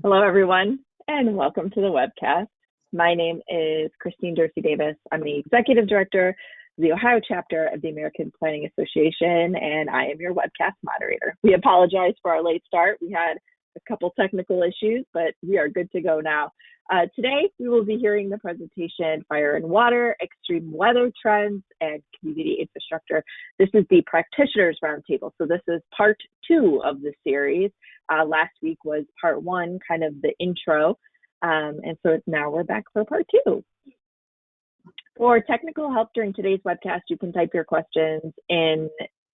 Hello, everyone, and welcome to the webcast. My name is Christine Dorsey Davis. I'm the Executive Director of the Ohio chapter of the American Planning Association, and I am your webcast moderator. We apologize for our late start. We had a couple technical issues, but we are good to go now. Today, we will be hearing the presentation, Fire and Water, Extreme Weather Trends, and Community Infrastructure. This is the Practitioners Roundtable, so this is part 2 of the series. Last week was part 1, kind of the intro, and so now we're back for part 2. For technical help during today's webcast, you can type your questions in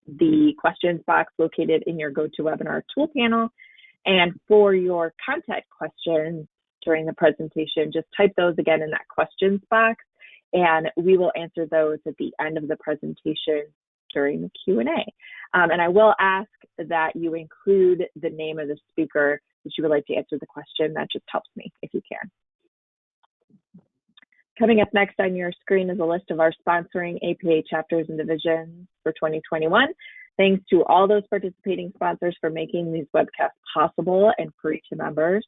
the questions box located in your GoToWebinar tool panel. And for your contact questions during the presentation, just type those again in that questions box, and we will answer those at the end of the presentation during the Q&A. And I will ask that you include the name of the speaker that you would like to answer the question. That just helps me if you can. Coming up next on your screen is a list of our sponsoring APA chapters and divisions for 2021. Thanks to all those participating sponsors for making these webcasts possible and free to members.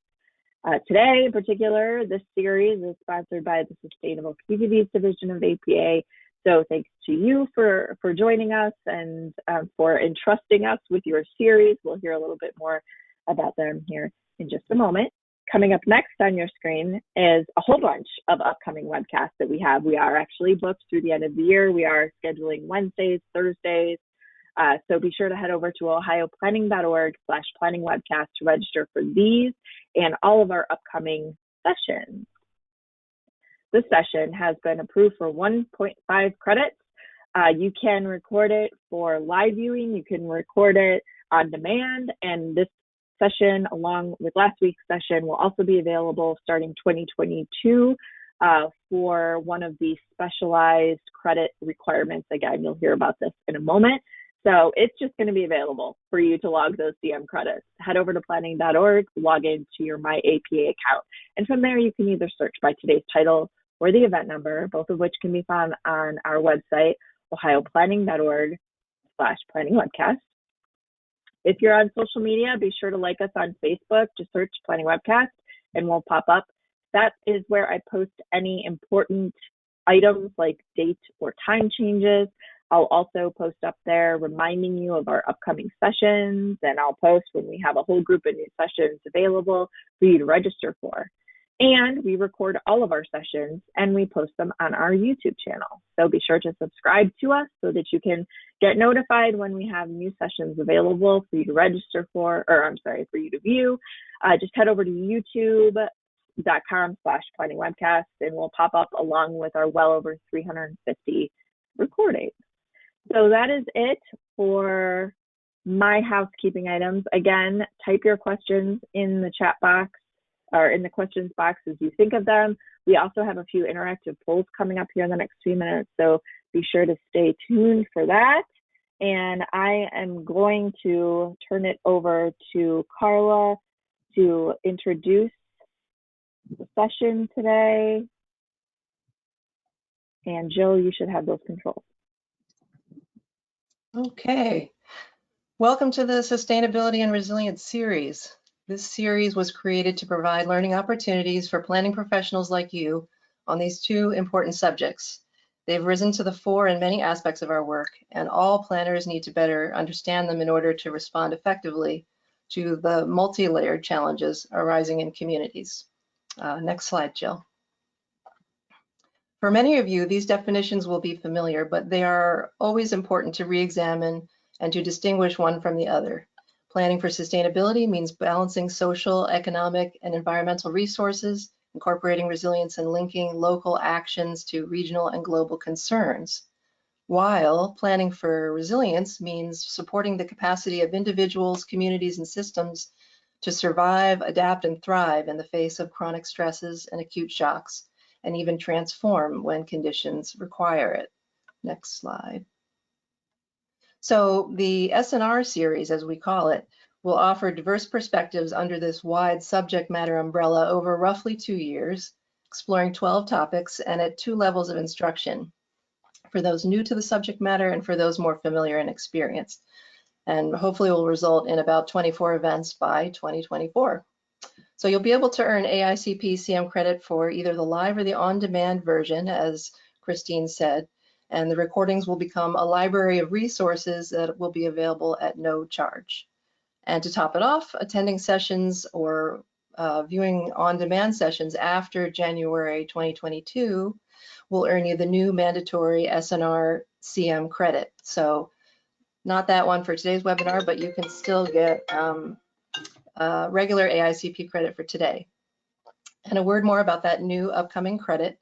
Today, in particular, this series is sponsored by the Sustainable Communities Division of APA. So thanks to you for joining us and for entrusting us with your series. We'll hear a little bit more about them here in just a moment. Coming up next on your screen is a whole bunch of upcoming webcasts that we have. We are actually booked through the end of the year. We are scheduling Wednesdays, Thursdays. So be sure to head over to ohioplanning.org/planning webcast to register for these and all of our upcoming sessions. This session has been approved for 1.5 credits. You can record it for live viewing. You can record it on demand. And this session, along with last week's session, will also be available starting 2022 for one of the specialized credit requirements. Again, you'll hear about this in a moment. So it's just going to be available for you to log those DM credits. Head over to planning.org, log into your My APA account. And from there, you can either search by today's title or the event number, both of which can be found on our website, ohioplanning.org/planning webcast. If you're on social media, be sure to like us on Facebook. Just search Planning Webcast and we'll pop up. That is where I post any important items like date or time changes. I'll also post up there reminding you of our upcoming sessions, and I'll post when we have a whole group of new sessions available for you to register for. And we record all of our sessions and we post them on our YouTube channel. So be sure to subscribe to us so that you can get notified when we have new sessions available for you to register for, or for you to view. Just head over to youtube.com/planning webcast and we'll pop up along with our well over 350 recordings. So that is it for my housekeeping items. Again, type your questions in the chat box or in the questions box as you think of them. We also have a few interactive polls coming up here in the next few minutes, so be sure to stay tuned for that. And I am going to turn it over to Carla to introduce the session today. And Jill, you should have those controls. Okay, welcome to the Sustainability and Resilience series. This series was created to provide learning opportunities for planning professionals like you on these two important subjects. They've risen to the fore in many aspects of our work, and all planners need to better understand them in order to respond effectively to the multi-layered challenges arising in communities. Next slide, Jill. For many of you, these definitions will be familiar, but they are always important to re-examine and to distinguish one from the other. Planning for sustainability means balancing social, economic, and environmental resources, incorporating resilience and linking local actions to regional and global concerns. While planning for resilience means supporting the capacity of individuals, communities, and systems to survive, adapt, and thrive in the face of chronic stresses and acute shocks, and even transform when conditions require it. Next slide. So the S&R series, as we call it, will offer diverse perspectives under this wide subject matter umbrella over roughly 2 years, exploring 12 topics and at 2 levels of instruction, for those new to the subject matter and for those more familiar and experienced. And hopefully will result in about 24 events by 2024. So you'll be able to earn AICP CM credit for either the live or the on-demand version, as Christine said, and the recordings will become a library of resources that will be available at no charge. And to top it off, attending sessions or viewing on-demand sessions after January 2022 will earn you the new mandatory SNR CM credit. So not that one for today's webinar, but you can still get regular AICP credit for today. And a word more about that new upcoming credit.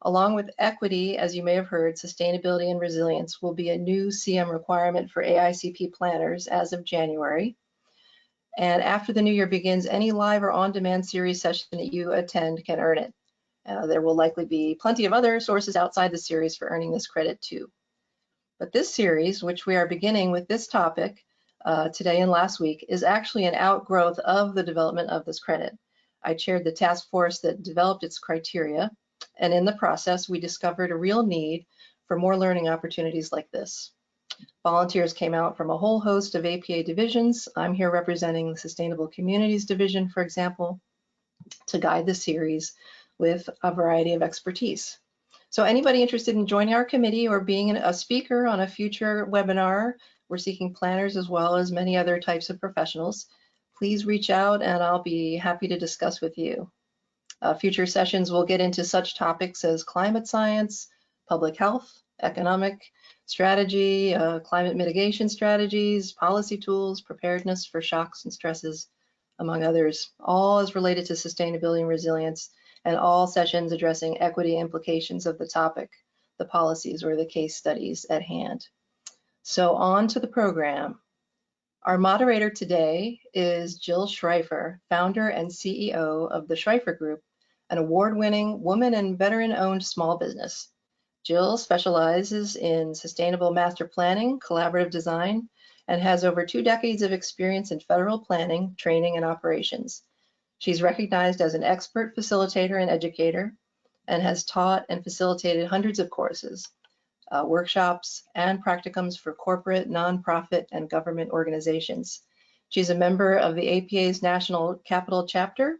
Along with equity, as you may have heard, sustainability and resilience will be a new CM requirement for AICP planners as of January. And after the new year begins, any live or on-demand series session that you attend can earn it. There will likely be plenty of other sources outside the series for earning this credit too. But this series, which we are beginning with this topic today and last week, is actually an outgrowth of the development of this credit. I chaired the task force that developed its criteria, and in the process, we discovered a real need for more learning opportunities like this. Volunteers came out from a whole host of APA divisions. I'm here representing the Sustainable Communities Division, for example, to guide the series with a variety of expertise. So anybody interested in joining our committee or being a speaker on a future webinar, we're seeking planners as well as many other types of professionals. Please reach out and I'll be happy to discuss with you. Future sessions will get into such topics as climate science, public health, economic strategy, climate mitigation strategies, policy tools, preparedness for shocks and stresses, among others, all as related to sustainability and resilience, and all sessions addressing equity implications of the topic, the policies or the case studies at hand. So on to the program. Our moderator today is Jill Schreifer, founder and CEO of the Schreifer Group, an award-winning woman and veteran-owned small business. Jill specializes in sustainable master planning, collaborative design, and has over 2 decades of experience in federal planning, training, and operations. She's recognized as an expert facilitator and educator and has taught and facilitated hundreds of courses, workshops, and practicums for corporate, nonprofit, and government organizations. She's a member of the APA's National Capital Chapter,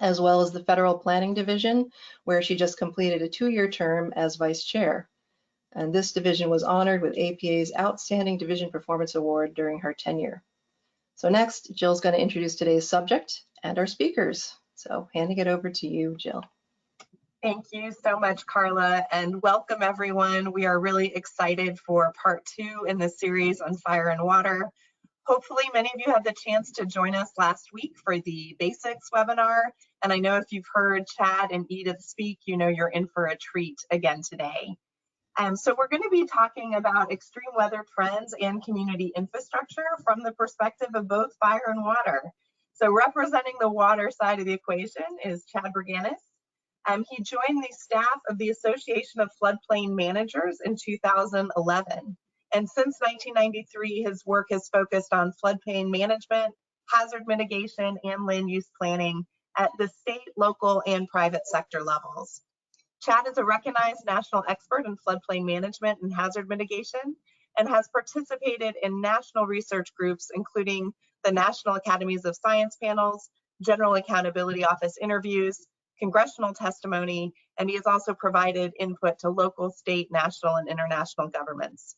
as well as the Federal Planning Division, where she just completed a 2-year term as vice chair. And this division was honored with APA's Outstanding Division Performance Award during her tenure. So next, Jill's going to introduce today's subject and our speakers. So handing it over to you, Jill. Thank you so much, Carla, and welcome everyone. We are really excited for part 2 in the series on fire and water. Hopefully many of you had the chance to join us last week for the basics webinar. And I know if you've heard Chad and Edith speak, you know you're in for a treat again today. So we're going to be talking about extreme weather trends and community infrastructure from the perspective of both fire and water. So representing the water side of the equation is Chad Braganis. He joined the staff of the Association of Floodplain Managers in 2011. And since 1993, his work has focused on floodplain management, hazard mitigation, and land use planning at the state, local, and private sector levels. Chad is a recognized national expert in floodplain management and hazard mitigation and has participated in national research groups, including the National Academies of Science panels, General Accountability Office interviews, congressional testimony, and he has also provided input to local, state, national, and international governments.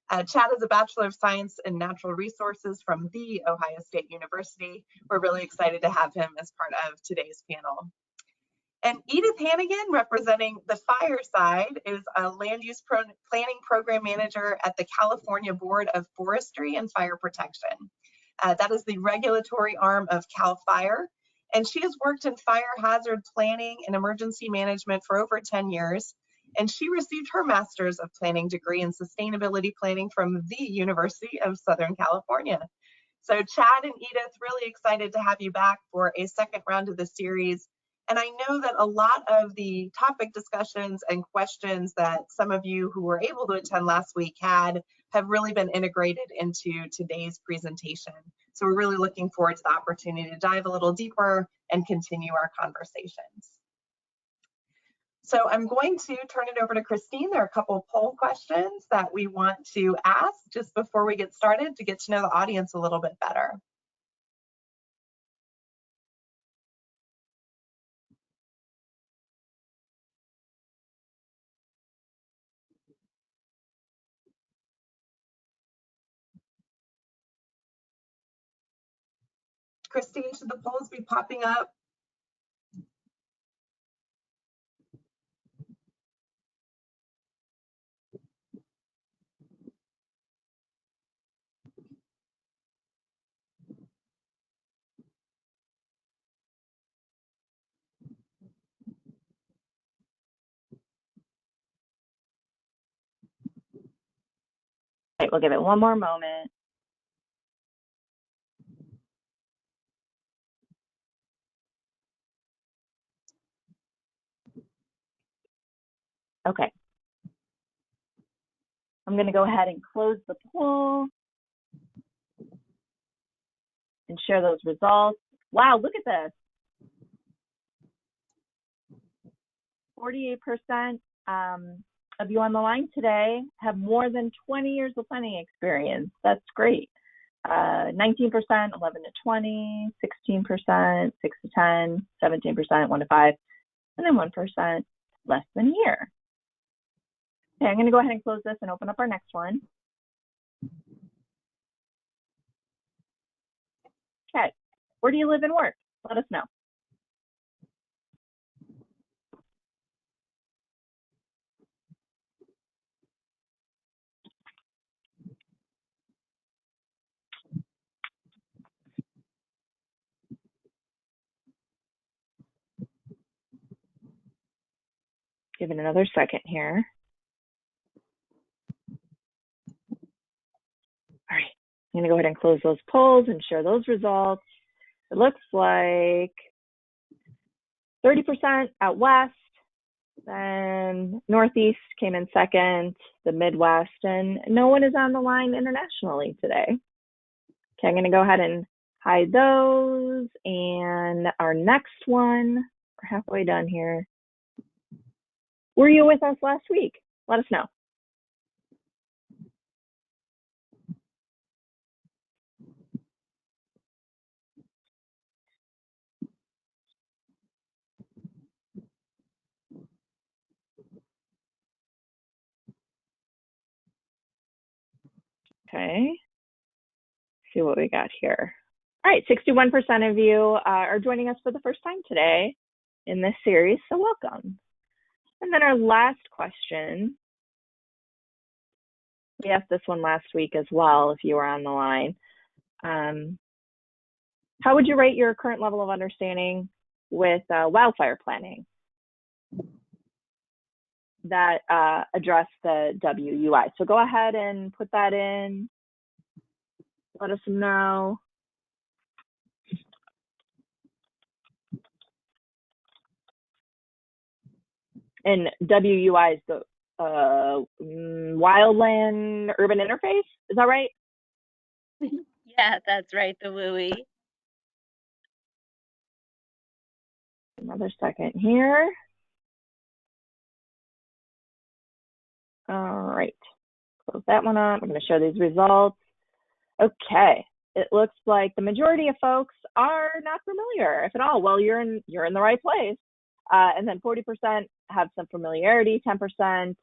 Chad is a Bachelor of Science in Natural Resources from The Ohio State University. We're really excited to have him as part of today's panel. And Edith Hannigan, representing the fire side, is a land use planning program manager at the California Board of Forestry and Fire Protection. That is the regulatory arm of CAL FIRE. And she has worked in fire hazard planning and emergency management for over 10 years. And she received her master's of planning degree in sustainability planning from the University of Southern California. So Chad and Edith, really excited to have you back for a second round of the series. And I know that a lot of the topic discussions and questions that some of you who were able to attend last week have really been integrated into today's presentation. So we're really looking forward to the opportunity to dive a little deeper and continue our conversations. So I'm going to turn it over to Christine. There are a couple of poll questions that we want to ask just before we get started to get to know the audience a little bit better. Christine, should the polls be popping up? Right, we'll give it one more moment. Okay. I'm going to go ahead and close the poll and share those results. Wow, look at this. 48% of you on the line today have more than 20 years of planning experience. That's great. 19%, 11 to 20, 16%, 6 to 10, 17%, 1 to 5, and then 1% less than a year. Okay, I'm going to go ahead and close this and open up our next one. Okay, where do you live and work? Let us know. Give it another second here. All right, I'm gonna go ahead and close those polls and share those results. It looks like 30% out west, then Northeast came in second, the Midwest, and no one is on the line internationally today. Okay, I'm gonna go ahead and hide those, and our next one, we're halfway done here. Were you with us last week? Let us know. Okay, see what we got here. All right, 61% of you are joining us for the first time today in this series, so welcome. And then our last question, we asked this one last week as well if you were on the line. How would you rate your current level of understanding with wildfire planning that address the WUI? So go ahead and put that in. Let us know. And WUI is the Wildland Urban Interface. Is that right? Yeah, that's right, the WUI. Another second here. All right, close that one up. I'm going to show these results. Okay, it looks like the majority of folks are not familiar, if at all. Well, you're in the right place. And then 40% have some familiarity. 10%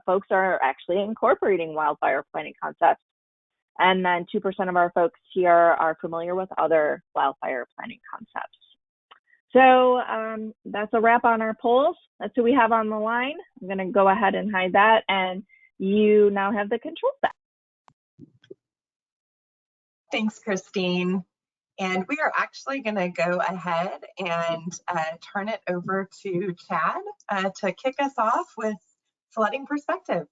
folks are actually incorporating wildfire planning concepts. And then 2% of our folks here are familiar with other wildfire planning concepts. So that's a wrap on our polls. That's who we have on the line. I'm going to go ahead and hide that, and you now have the control set. Thanks, Christine. And we are actually going to go ahead and turn it over to Chad to kick us off with flooding perspective.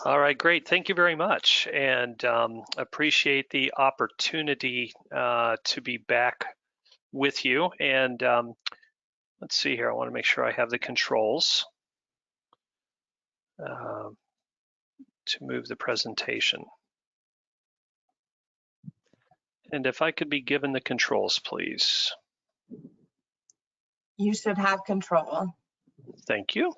All right, great. Thank you very much, and appreciate the opportunity to be back with you. And let's see here. I want to make sure I have the controls to move the presentation. And if I could be given the controls, please. You should have control. Thank you.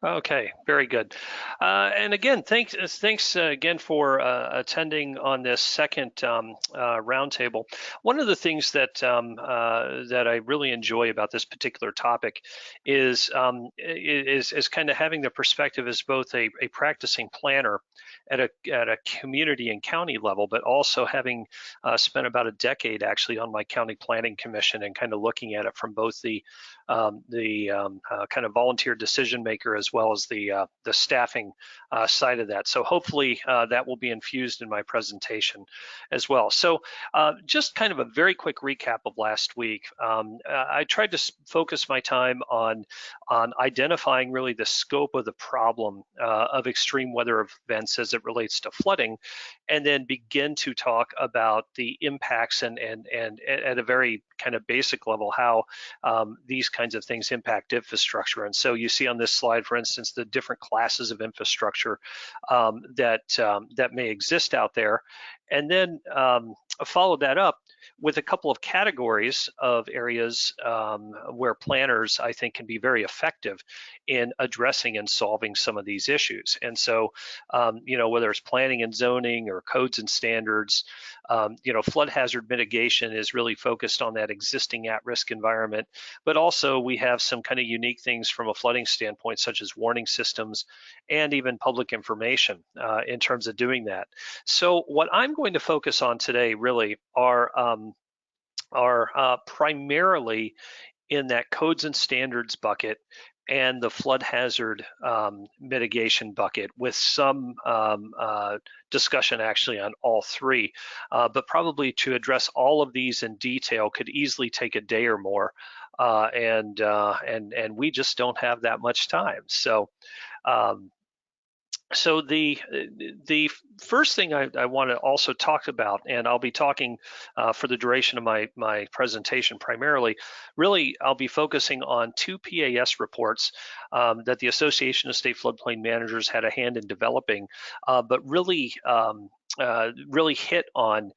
Okay, very good. And again, thanks again for attending on this second roundtable. One of the things that that I really enjoy about this particular topic is kind of having the perspective as both a practicing planner at a community and county level, but also having spent about a decade actually on my county planning commission and kind of looking at it from both the kind of volunteer decision maker as well as the staffing side of that. So hopefully that will be infused in my presentation as well. So just kind of a very quick recap of last week. I tried to focus my time on identifying really the scope of the problem of extreme weather events as it relates to flooding, and then begin to talk about the impacts and at a very kind of basic level how these kinds of things impact infrastructure. And so you see on this slide, for instance, the different classes of infrastructure that may exist out there, and then follow that up with a couple of categories of areas where planners, I think, can be very effective in addressing and solving some of these issues. And so, whether it's planning and zoning or codes and standards, flood hazard mitigation is really focused on that existing at-risk environment, but also we have some kind of unique things from a flooding standpoint, such as warning systems and even public information in terms of doing that. So what I'm going to focus on today really are primarily in that codes and standards bucket and the flood hazard mitigation bucket, with some discussion actually on all three. But probably to address all of these in detail could easily take a day or more, and we just don't have that much time. So. So the first thing I want to also talk about, and I'll be talking for the duration of my presentation primarily, really I'll be focusing on two PAS reports that the Association of State Floodplain Managers had a hand in developing, but really hit on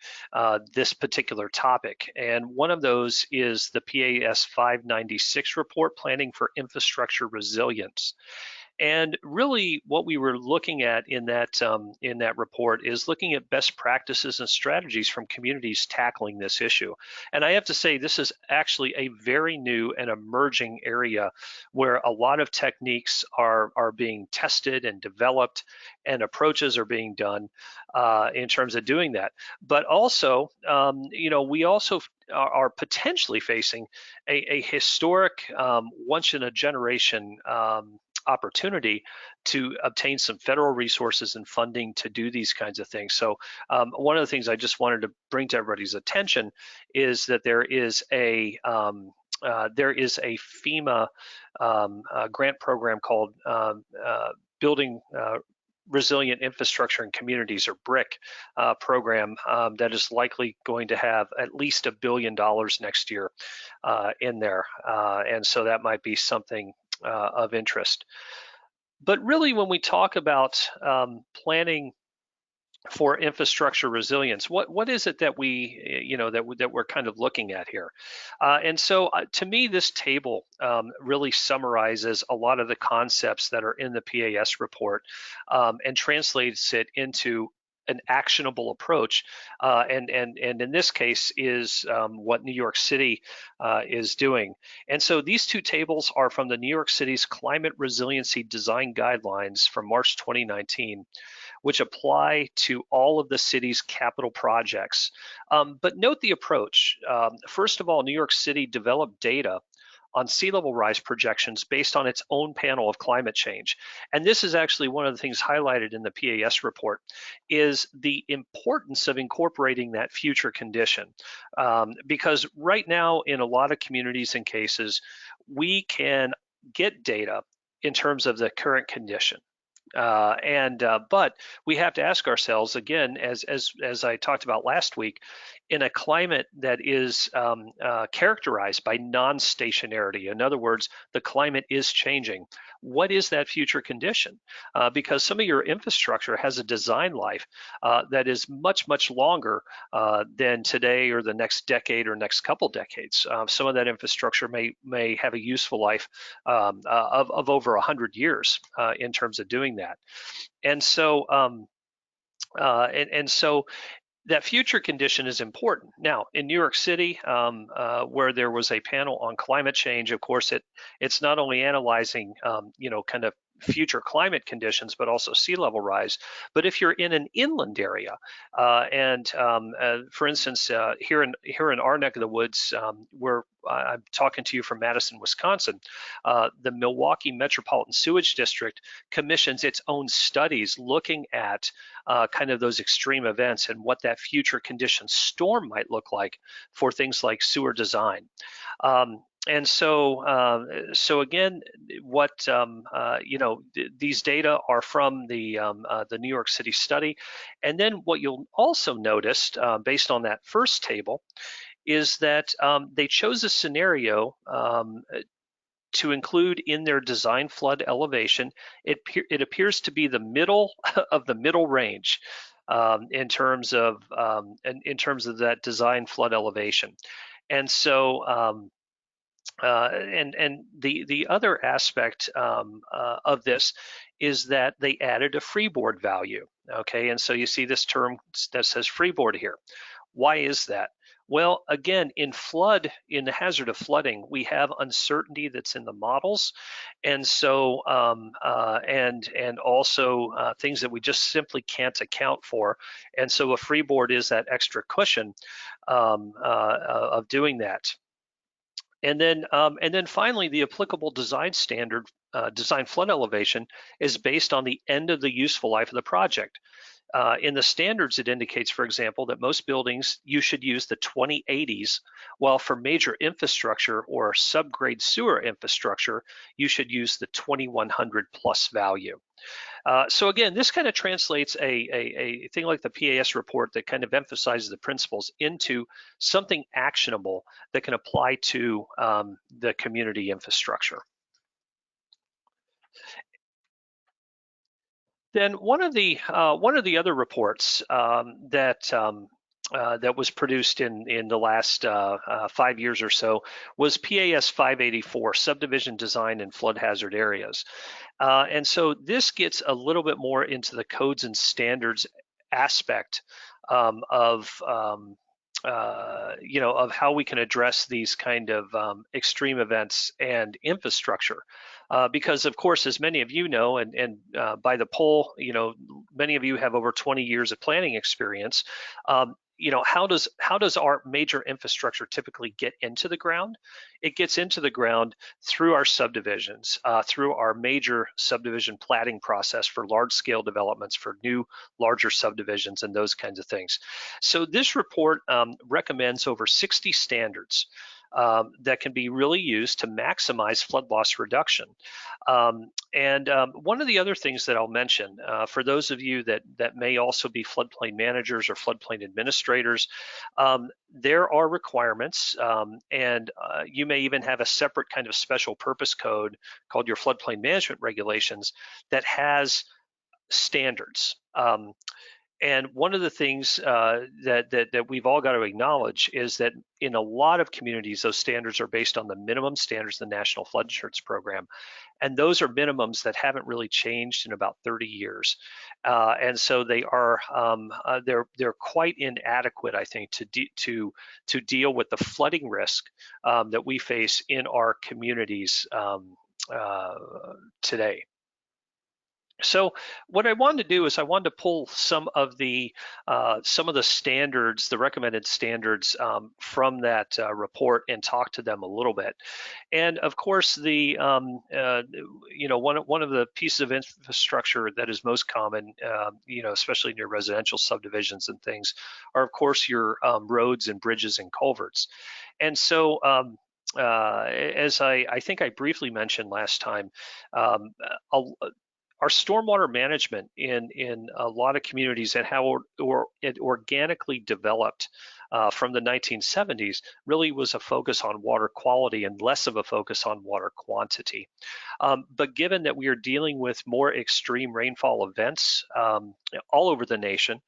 this particular topic. And one of those is the PAS 596 report, Planning for Infrastructure Resilience. And really what we were looking at in that report is looking at best practices and strategies from communities tackling this issue. And I have to say, this is actually a very new and emerging area where a lot of techniques are being tested and developed, and approaches are being done in terms of doing that. But also, we also are potentially facing a historic, once in a generation opportunity to obtain some federal resources and funding to do these kinds of things. So one of the things I just wanted to bring to everybody's attention is that there is a FEMA grant program called Building Resilient Infrastructure in Communities, or BRIC program, that is likely going to have at least $1 billion next year in there. And so that might be something of interest. But really, when we talk about planning for infrastructure resilience, what is it that that we're kind of looking at here? And so to me, this table really summarizes a lot of the concepts that are in the PAS report and translates it into an actionable approach, and in this case is what New York City is doing. And so these two tables are from the New York City's Climate Resiliency Design Guidelines from March 2019, which apply to all of the city's capital projects. But note the approach. First of all, New York City developed data on sea level rise projections based on its own panel of climate change. And this is actually one of the things highlighted in the PAS report, is the importance of incorporating that future condition. Because right now in a lot of communities and cases, we can get data in terms of the current condition. But we have to ask ourselves again, as I talked about last week, in a climate that is characterized by non-stationarity. In other words, the climate is changing. What is that future condition? Because some of your infrastructure has a design life that is much, much longer than today or the next decade or next couple decades. Some of that infrastructure may have a useful life of over 100 years in terms of doing that. And so, so that future condition is important. Now, in New York City, where there was a panel on climate change, of course, it's not only analyzing, kind of future climate conditions, but also sea level rise. But if you're in an inland area, for instance, here in our neck of the woods, where I'm talking to you from Madison, Wisconsin, the Milwaukee Metropolitan Sewage District commissions its own studies looking at kind of those extreme events and what that future condition storm might look like for things like sewer design. And so, so again, what these data are from the New York City study, and then what you'll also notice, based on that first table, is that they chose a scenario to include in their design flood elevation. It appears to be the middle of the middle range in terms of that design flood elevation, and so. And the other aspect of this is that they added a freeboard value. Okay, and so you see this term that says freeboard here. Why is that? Well, again, in the hazard of flooding, we have uncertainty that's in the models, and so and also things that we just simply can't account for, and so a freeboard is that extra cushion of doing that. And then finally, the applicable design standard, design flood elevation, is based on the end of the useful life of the project. In the standards, it indicates, for example, that most buildings, you should use the 2080s, while for major infrastructure or subgrade sewer infrastructure, you should use the 2100 plus value. So again, this kind of translates a thing like the PAS report that kind of emphasizes the principles into something actionable that can apply to the community infrastructure. Then one of the other reports that was produced in the last 5 years or so was PAS 584, Subdivision Design in Flood Hazard Areas. And so this gets a little bit more into the codes and standards aspect of how we can address these kind of extreme events and infrastructure. Because of course, as many of you know, and by the poll, many of you have over 20 years of planning experience. How does our major infrastructure typically get into the ground? It gets into the ground through our subdivisions, through our major subdivision platting process for large-scale developments, for new, larger subdivisions, and those kinds of things. So this report recommends over 60 standards that can be really used to maximize flood loss reduction. One of the other things that I'll mention for those of you that may also be floodplain managers or floodplain administrators, there are requirements, and you may even have a separate kind of special purpose code called your floodplain management regulations that has standards. And one of the things that we've all got to acknowledge is that in a lot of communities, those standards are based on the minimum standards of the National Flood Insurance Program. And those are minimums that haven't really changed in about 30 years. And so they are, they're quite inadequate, I think, to deal with the flooding risk that we face in our communities today. So what I wanted to do is I wanted to pull some of the standards, the recommended standards from that report and talk to them a little bit. And of course, the one of the pieces of infrastructure that is most common, especially in your residential subdivisions and things, are of course your roads and bridges and culverts. And so as I think I briefly mentioned last time, our stormwater management in a lot of communities and how it organically developed from the 1970s really was a focus on water quality and less of a focus on water quantity. But given that we are dealing with more extreme rainfall events all over the nation,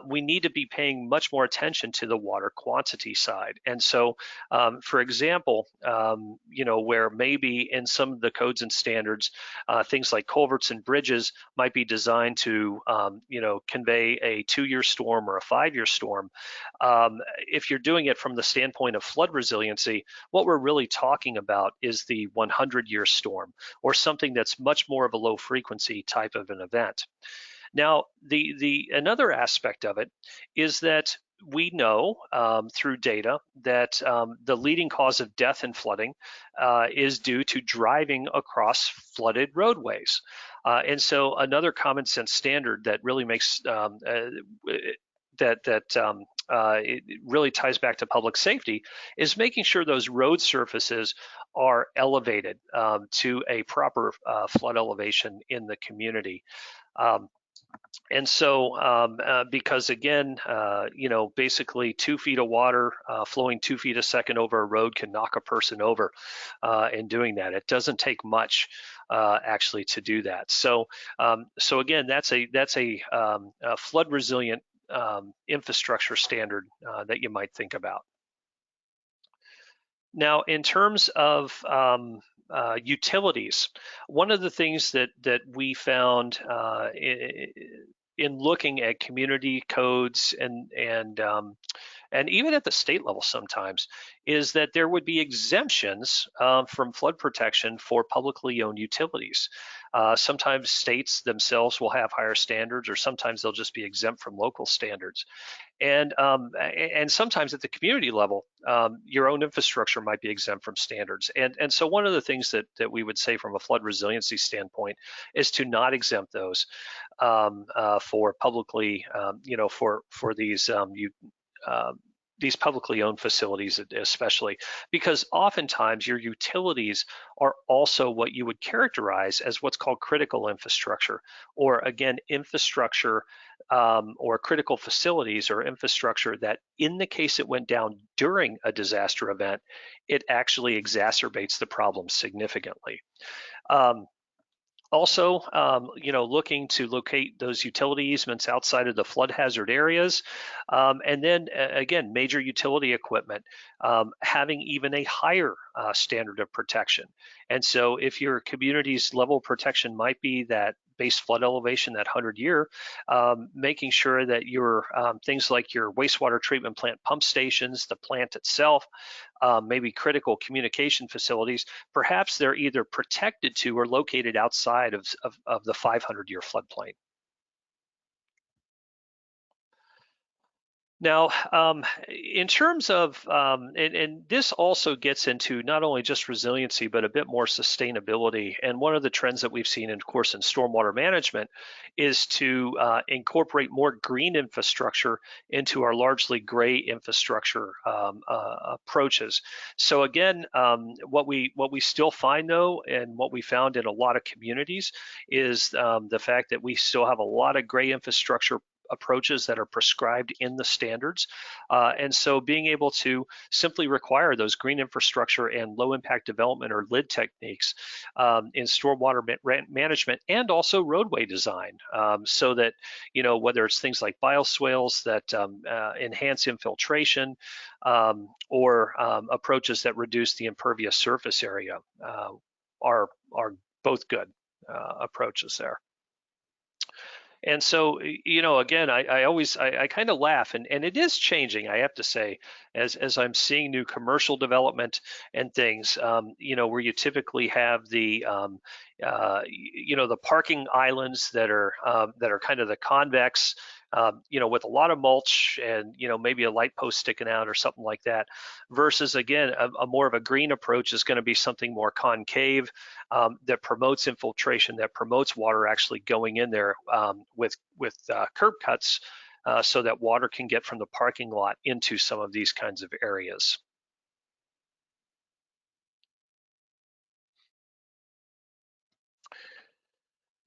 we need to be paying much more attention to the water quantity side. And so, for example, where maybe in some of the codes and standards, things like culverts and bridges might be designed to, convey a 2-year storm or a 5-year storm. If you're doing it from the standpoint of flood resiliency, what we're really talking about is the 100-year storm or something that's much more of a low frequency type of an event. Now, another aspect of it is that we know through data that the leading cause of death in flooding is due to driving across flooded roadways. And so another common sense standard that really makes it really ties back to public safety is making sure those road surfaces are elevated to a proper flood elevation in the community. And so, because again, basically 2 feet of water flowing 2 feet a second over a road can knock a person over in doing that. It doesn't take much actually to do that. So again, that's a flood resilient infrastructure standard that you might think about. Now, in terms of utilities, one of the things that we found in looking at community codes and even at the state level sometimes is that there would be exemptions from flood protection for publicly owned utilities. Sometimes states themselves will have higher standards, or sometimes they'll just be exempt from local standards. And sometimes at the community level, your own infrastructure might be exempt from standards. And so one of the things that we would say from a flood resiliency standpoint is to not exempt those for publicly, for these publicly owned facilities, especially because oftentimes your utilities are also what you would characterize as what's called critical infrastructure, or again, infrastructure or critical facilities or infrastructure that in the case it went down during a disaster event, it actually exacerbates the problem significantly. Also, looking to locate those utility easements outside of the flood hazard areas. And then again, major utility equipment having even a higher standard of protection. And so if your community's level of protection might be that base flood elevation, that 100-year, making sure that your things like your wastewater treatment plant pump stations, the plant itself, maybe critical communication facilities, perhaps they're either protected to or located outside of the 500-year floodplain. Now, in terms of, and this also gets into not only just resiliency, but a bit more sustainability. And one of the trends that we've seen, of course, in stormwater management is to incorporate more green infrastructure into our largely gray infrastructure approaches. So again, what we still find though, and what we found in a lot of communities is the fact that we still have a lot of gray infrastructure approaches that are prescribed in the standards. And so being able to simply require those green infrastructure and low impact development or LID techniques in stormwater management and also roadway design so that, whether it's things like bioswales that enhance infiltration or approaches that reduce the impervious surface area are both good approaches there. And so, again, I kind of laugh, and it is changing, I have to say, as I'm seeing new commercial development and things, where you typically have the, the parking islands that are kind of the convex, with a lot of mulch and, maybe a light post sticking out or something like that, versus again, a more of a green approach is going to be something more concave that promotes infiltration, that promotes water actually going in there with curb cuts so that water can get from the parking lot into some of these kinds of areas.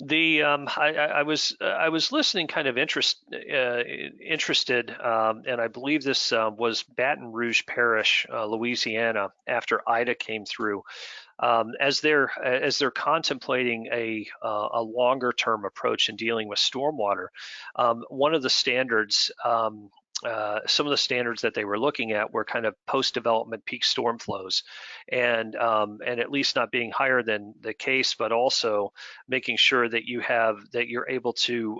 I was listening, kind of interested, and I believe this was Baton Rouge Parish, Louisiana, after Ida came through. As they're contemplating a longer term approach in dealing with stormwater, one of the standards. Some of the standards that they were looking at were kind of post-development peak storm flows, and at least not being higher than the case, but also making sure that you're able to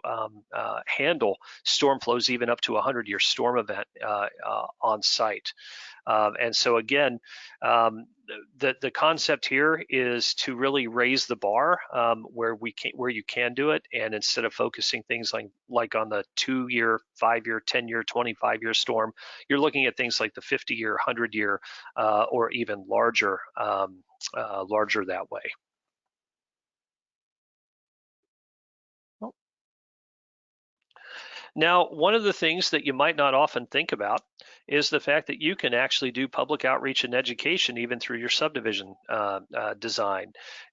handle storm flows even up to a 100-year storm event on site. And so again, the concept here is to really raise the bar where you can do it, and instead of focusing things like on the 2-year, 5-year, 10-year, 25-year storm, you're looking at things like the 50-year, 100-year, or even larger that way. Now, one of the things that you might not often think about is the fact that you can actually do public outreach and education even through your subdivision design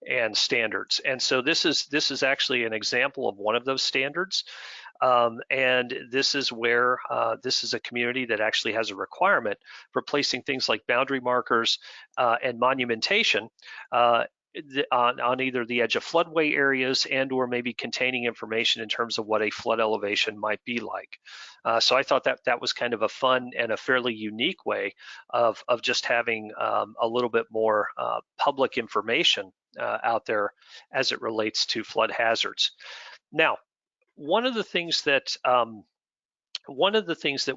and standards. And so this is actually an example of one of those standards. And this is where this is a community that actually has a requirement for placing things like boundary markers and monumentation on either the edge of floodway areas and or maybe containing information in terms of what a flood elevation might be like. So I thought that was kind of a fun and a fairly unique way of just having a little bit more public information out there as it relates to flood hazards. Now, one of the things that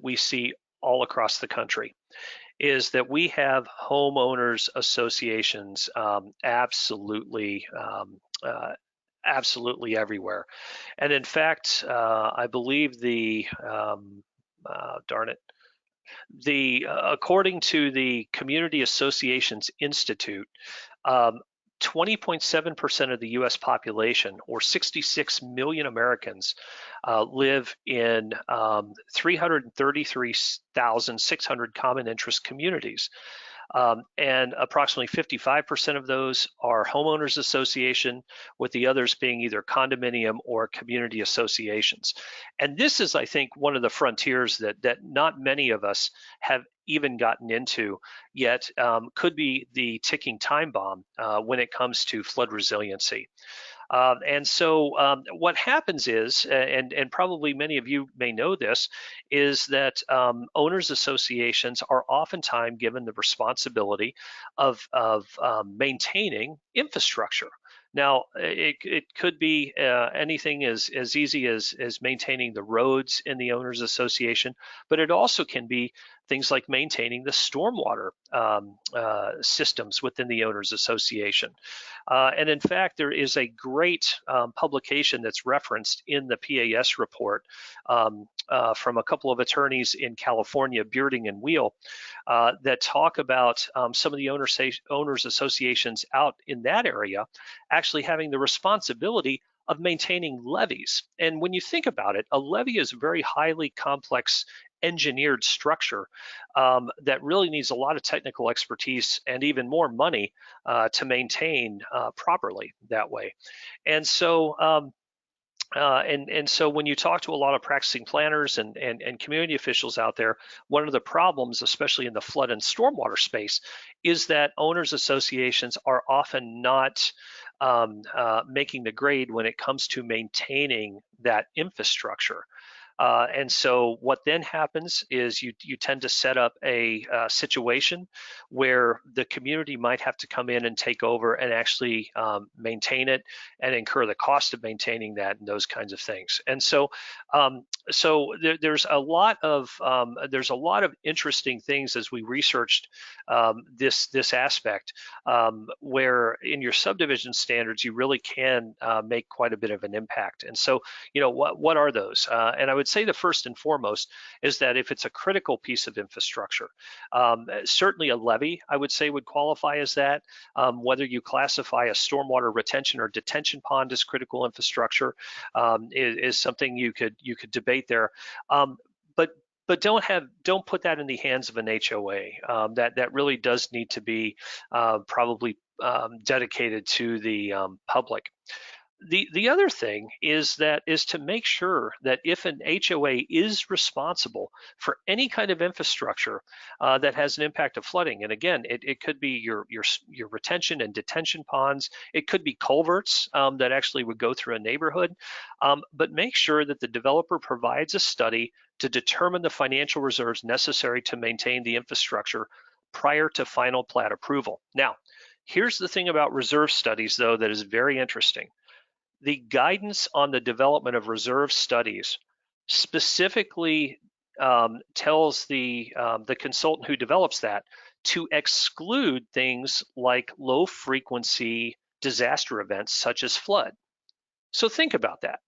we see all across the country is that we have homeowners associations absolutely everywhere. And in fact, I believe according to the Community Associations Institute, 20.7% of the U.S. population, or 66 million Americans, live in 333,600 common interest communities. And approximately 55% of those are homeowners association, with the others being either condominium or community associations. And this is, I think, one of the frontiers that not many of us have even gotten into yet, could be the ticking time bomb when it comes to flood resiliency. And so what happens is, and probably many of you may know this, is that owners associations are oftentimes given the responsibility of maintaining infrastructure. Now, it could be anything as easy as maintaining the roads in the owners association, but it also can be things like maintaining the stormwater systems within the owners association. And in fact, there is a great publication that's referenced in the PAS report from a couple of attorneys in California, Bearding and Wheel, that talk about some of the owners associations out in that area actually having the responsibility of maintaining levees. And when you think about it, a levee is a very highly complex engineered structure that really needs a lot of technical expertise and even more money to maintain properly that way. And so and so when you talk to a lot of practicing planners and community officials out there, one of the problems, especially in the flood and stormwater space, is that owners associations are often not making the grade when it comes to maintaining that infrastructure. And so what then happens is you tend to set up a situation where the community might have to come in and take over and actually maintain it and incur the cost of maintaining that and those kinds of things. And so there's a lot of interesting things as we researched this aspect, where in your subdivision standards you really can make quite a bit of an impact. And so, you know, what are those? And I would say the first and foremost is that if it's a critical piece of infrastructure, certainly a levee, I would say, would qualify as that. Whether you classify a stormwater retention or detention pond as critical infrastructure is something you could debate there. But don't put that in the hands of an HOA. That really does need to be probably dedicated to the public. The other thing is to make sure that if an HOA is responsible for any kind of infrastructure that has an impact of flooding, and again, it could be your retention and detention ponds, it could be culverts that actually would go through a neighborhood, but make sure that the developer provides a study to determine the financial reserves necessary to maintain the infrastructure prior to final plat approval. Now, here's the thing about reserve studies, though, that is very interesting. The guidance on the development of reserve studies specifically tells the consultant who develops that to exclude things like low frequency disaster events such as flood. So think about that.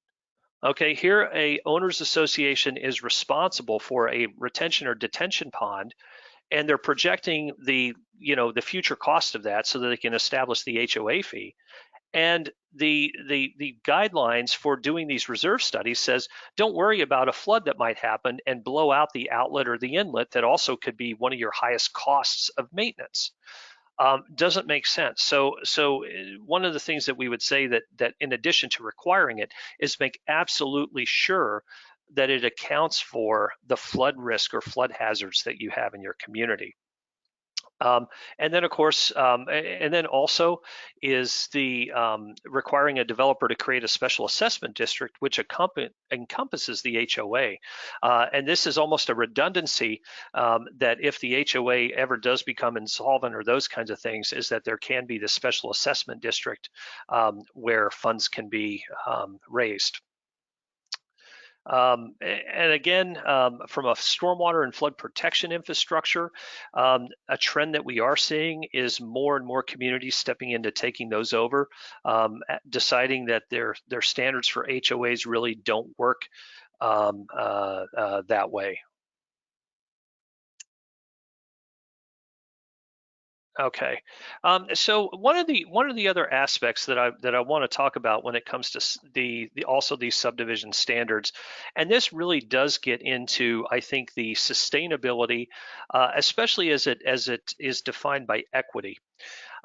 Okay, here a owners association is responsible for a retention or detention pond, and they're projecting the future cost of that so that they can establish the HOA fee. And the guidelines for doing these reserve studies says, don't worry about a flood that might happen and blow out the outlet or the inlet that also could be one of your highest costs of maintenance. Doesn't make sense. So one of the things that we would say that in addition to requiring it is make absolutely sure that it accounts for the flood risk or flood hazards that you have in your community. And then, of course, and then also is the requiring a developer to create a special assessment district, which encompasses the HOA. And this is almost a redundancy that if the HOA ever does become insolvent or those kinds of things, is that there can be this special assessment district where funds can be raised. And again, from a stormwater and flood protection infrastructure, a trend that we are seeing is more and more communities stepping into taking those over, deciding that their standards for HOAs really don't work that way. Okay, so one of the other aspects that I want to talk about when it comes to also these subdivision standards, and this really does get into, I think, the sustainability, especially as it is defined by equity.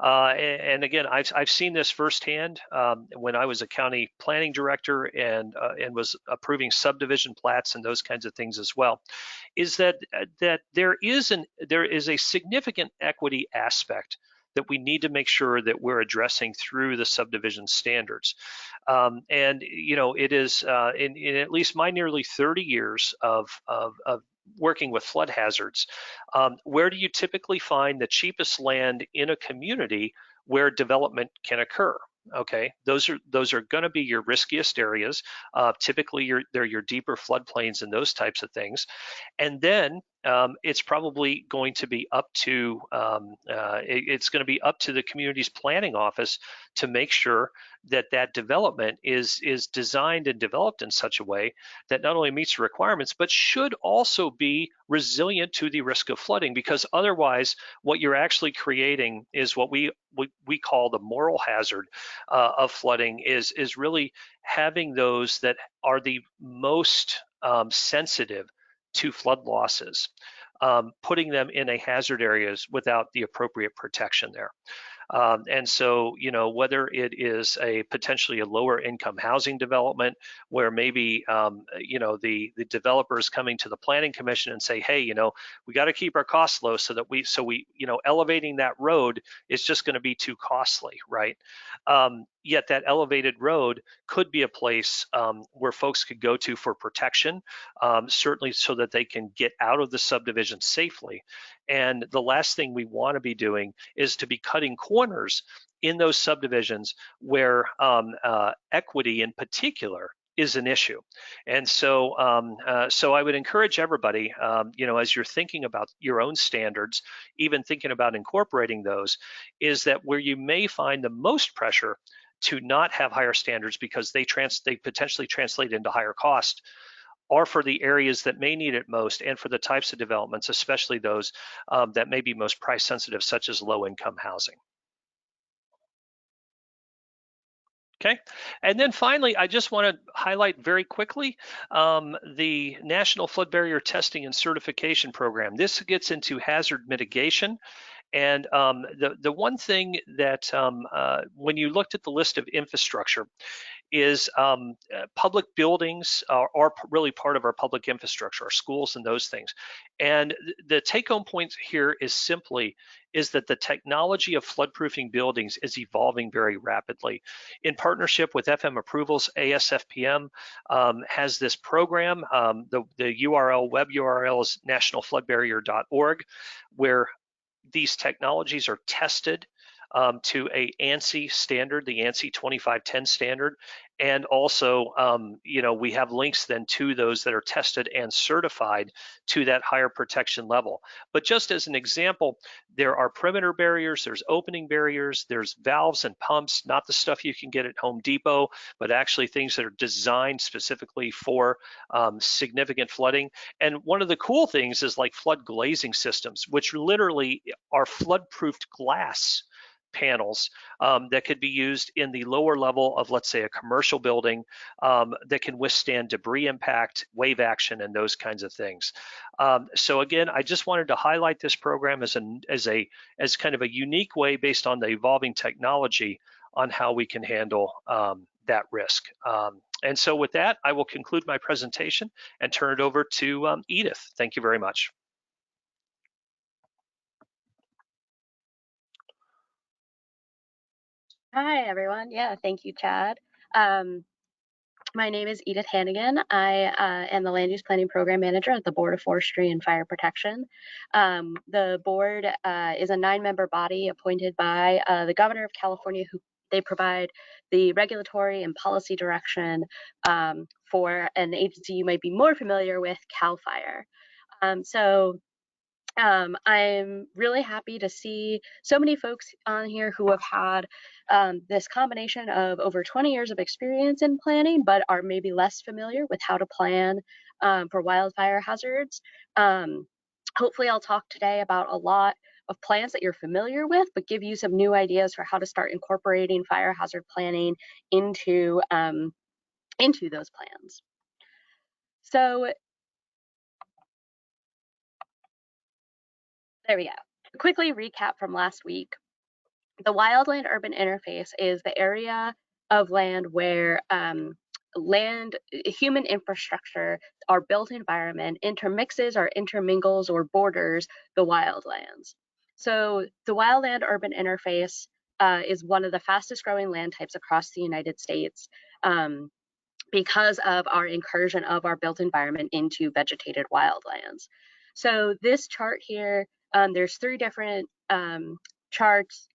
And again, I've seen this firsthand when I was a county planning director and was approving subdivision plats and those kinds of things as well. Is that there is a significant equity aspect that we need to make sure that we're addressing through the subdivision standards. And it is in at least my nearly 30 years of working with flood hazards, where do you typically find the cheapest land in a community where development can occur? Okay, those are going to be your riskiest areas. Typically, they're your deeper floodplains and those types of things. And then it's probably going to be up to the community's planning office to make sure that development is designed and developed in such a way that not only meets the requirements, but should also be resilient to the risk of flooding, because otherwise what you're actually creating is what we call the moral hazard of flooding, is really having those that are the most sensitive to flood losses, putting them in a hazard areas without the appropriate protection there. And so, whether it is potentially a lower income housing development where maybe, the developers coming to the planning commission and say, hey, we got to keep our costs low so we elevating that road is just going to be too costly, right? Yet that elevated road could be a place where folks could go to for protection, certainly so that they can get out of the subdivision safely. And the last thing we want to be doing is to be cutting corners in those subdivisions where equity in particular is an issue. And so I would encourage everybody, as you're thinking about your own standards, even thinking about incorporating those, is that where you may find the most pressure to not have higher standards because they potentially translate into higher cost, are for the areas that may need it most and for the types of developments, especially those that may be most price sensitive, such as low income housing. Okay, and then finally, I just want to highlight very quickly the National Flood Barrier Testing and Certification Program. This gets into hazard mitigation And the one thing that when you looked at the list of infrastructure is public buildings are really part of our public infrastructure, our schools and those things. And the take-home point here is simply that the technology of floodproofing buildings is evolving very rapidly. In partnership with FM Approvals, ASFPM has this program. The web URL is nationalfloodbarrier.org, where these technologies are tested to a ANSI standard, the ANSI 2510 standard. And also, we have links then to those that are tested and certified to that higher protection level. But just as an example, there are perimeter barriers, there's opening barriers, there's valves and pumps, not the stuff you can get at Home Depot, but actually things that are designed specifically for significant flooding. And one of the cool things is like flood glazing systems, which literally are flood-proofed glass panels that could be used in the lower level of, let's say, a commercial building that can withstand debris impact, wave action, and those kinds of things. So again, I just wanted to highlight this program as kind of a unique way based on the evolving technology on how we can handle that risk. And so with that, I will conclude my presentation and turn it over to Edith. Thank you very much. Hi, everyone. Yeah, thank you, Chad. My name is Edith Hannigan. I am the Land Use Planning Program Manager at the Board of Forestry and Fire Protection. The board is a 9-member body appointed by the Governor of California, who they provide the regulatory and policy direction for an agency you might be more familiar with, CAL FIRE. I'm really happy to see so many folks on here who have had this combination of over 20 years of experience in planning, but are maybe less familiar with how to plan for wildfire hazards. Hopefully I'll talk today about a lot of plans that you're familiar with, but give you some new ideas for how to start incorporating fire hazard planning into those plans. So there we go. Quickly recap from last week. The wildland urban interface is the area of land where human infrastructure, our built environment, intermixes or intermingles or borders the wildlands. So the wildland urban interface is one of the fastest growing land types across the United States because of our incursion of our built environment into vegetated wildlands. So this chart here, there's 3 different charts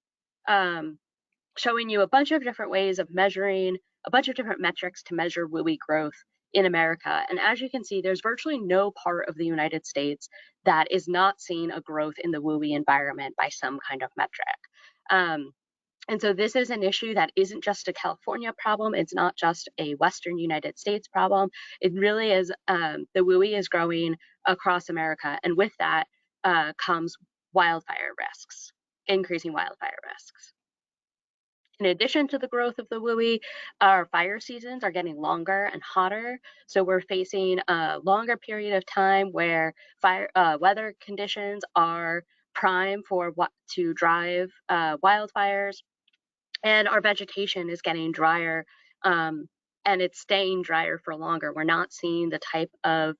showing you a bunch of different ways of measuring, a bunch of different metrics to measure WUI growth in America. And as you can see, there's virtually no part of the United States that is not seeing a growth in the WUI environment by some kind of metric. And so this is an issue that isn't just a California problem. It's not just a Western United States problem. It really is, the WUI is growing across America. And with that comes wildfire risks, increasing wildfire risks. In addition to the growth of the WUI, our fire seasons are getting longer and hotter. So we're facing a longer period of time where weather conditions are prime for to drive wildfires. And our vegetation is getting drier and it's staying drier for longer. We're not seeing the type of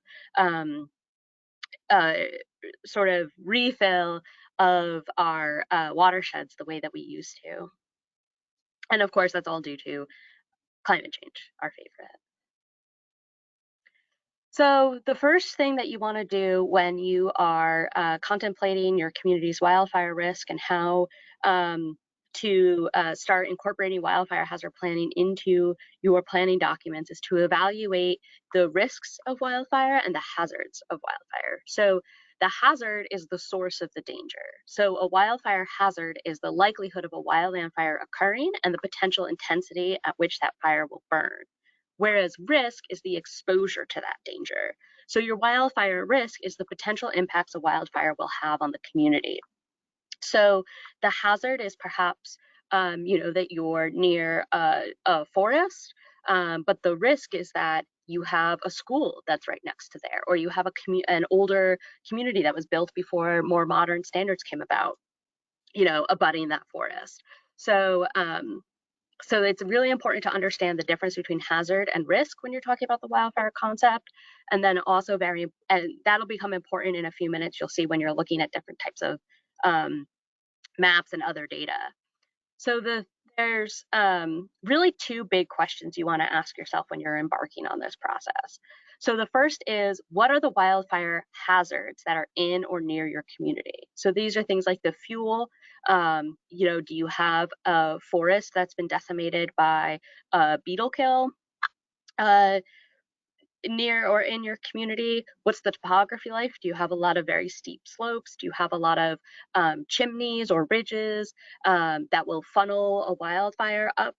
sort of refill of our watersheds the way that we used to. And of course, that's all due to climate change, our favorite. So the first thing that you want to do when you are contemplating your community's wildfire risk and how to start incorporating wildfire hazard planning into your planning documents is to evaluate the risks of wildfire and the hazards of wildfire. So the hazard is the source of the danger. So a wildfire hazard is the likelihood of a wildland fire occurring and the potential intensity at which that fire will burn. Whereas risk is the exposure to that danger. So your wildfire risk is the potential impacts a wildfire will have on the community. So the hazard is perhaps, that you're near a forest, but the risk is that you have a school that's right next to there, or you have an older community that was built before more modern standards came about. abutting that forest. So so it's really important to understand the difference between hazard and risk when you're talking about the wildfire concept. And then also and that'll become important in a few minutes. You'll see when you're looking at different types of maps and other data. So there's really two big questions you want to ask yourself when you're embarking on this process. So the first is, what are the wildfire hazards that are in or near your community? So these are things like the fuel. Do you have a forest that's been decimated by a beetle kill near or in your community? What's the topography like? Do you have a lot of very steep slopes? Do you have a lot of chimneys or ridges that will funnel a wildfire up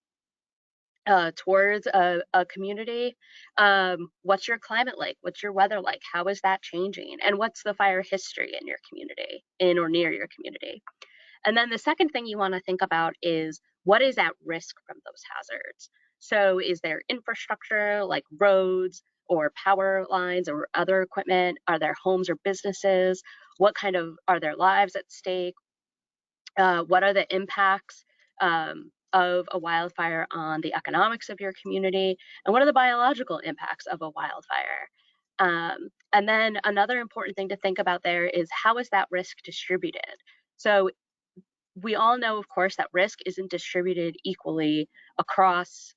towards a community? What's your climate like? What's your weather like? How is that changing? And what's the fire history in your community, in or near your community? And then the second thing you want to think about is, what is at risk from those hazards? So is there infrastructure like roads or power lines or other equipment? Are there homes or businesses? What kind of, are there lives at stake? What are the impacts of a wildfire on the economics of your community? And what are the biological impacts of a wildfire? And then another important thing to think about there is, how is that risk distributed? So we all know, of course, that risk isn't distributed equally across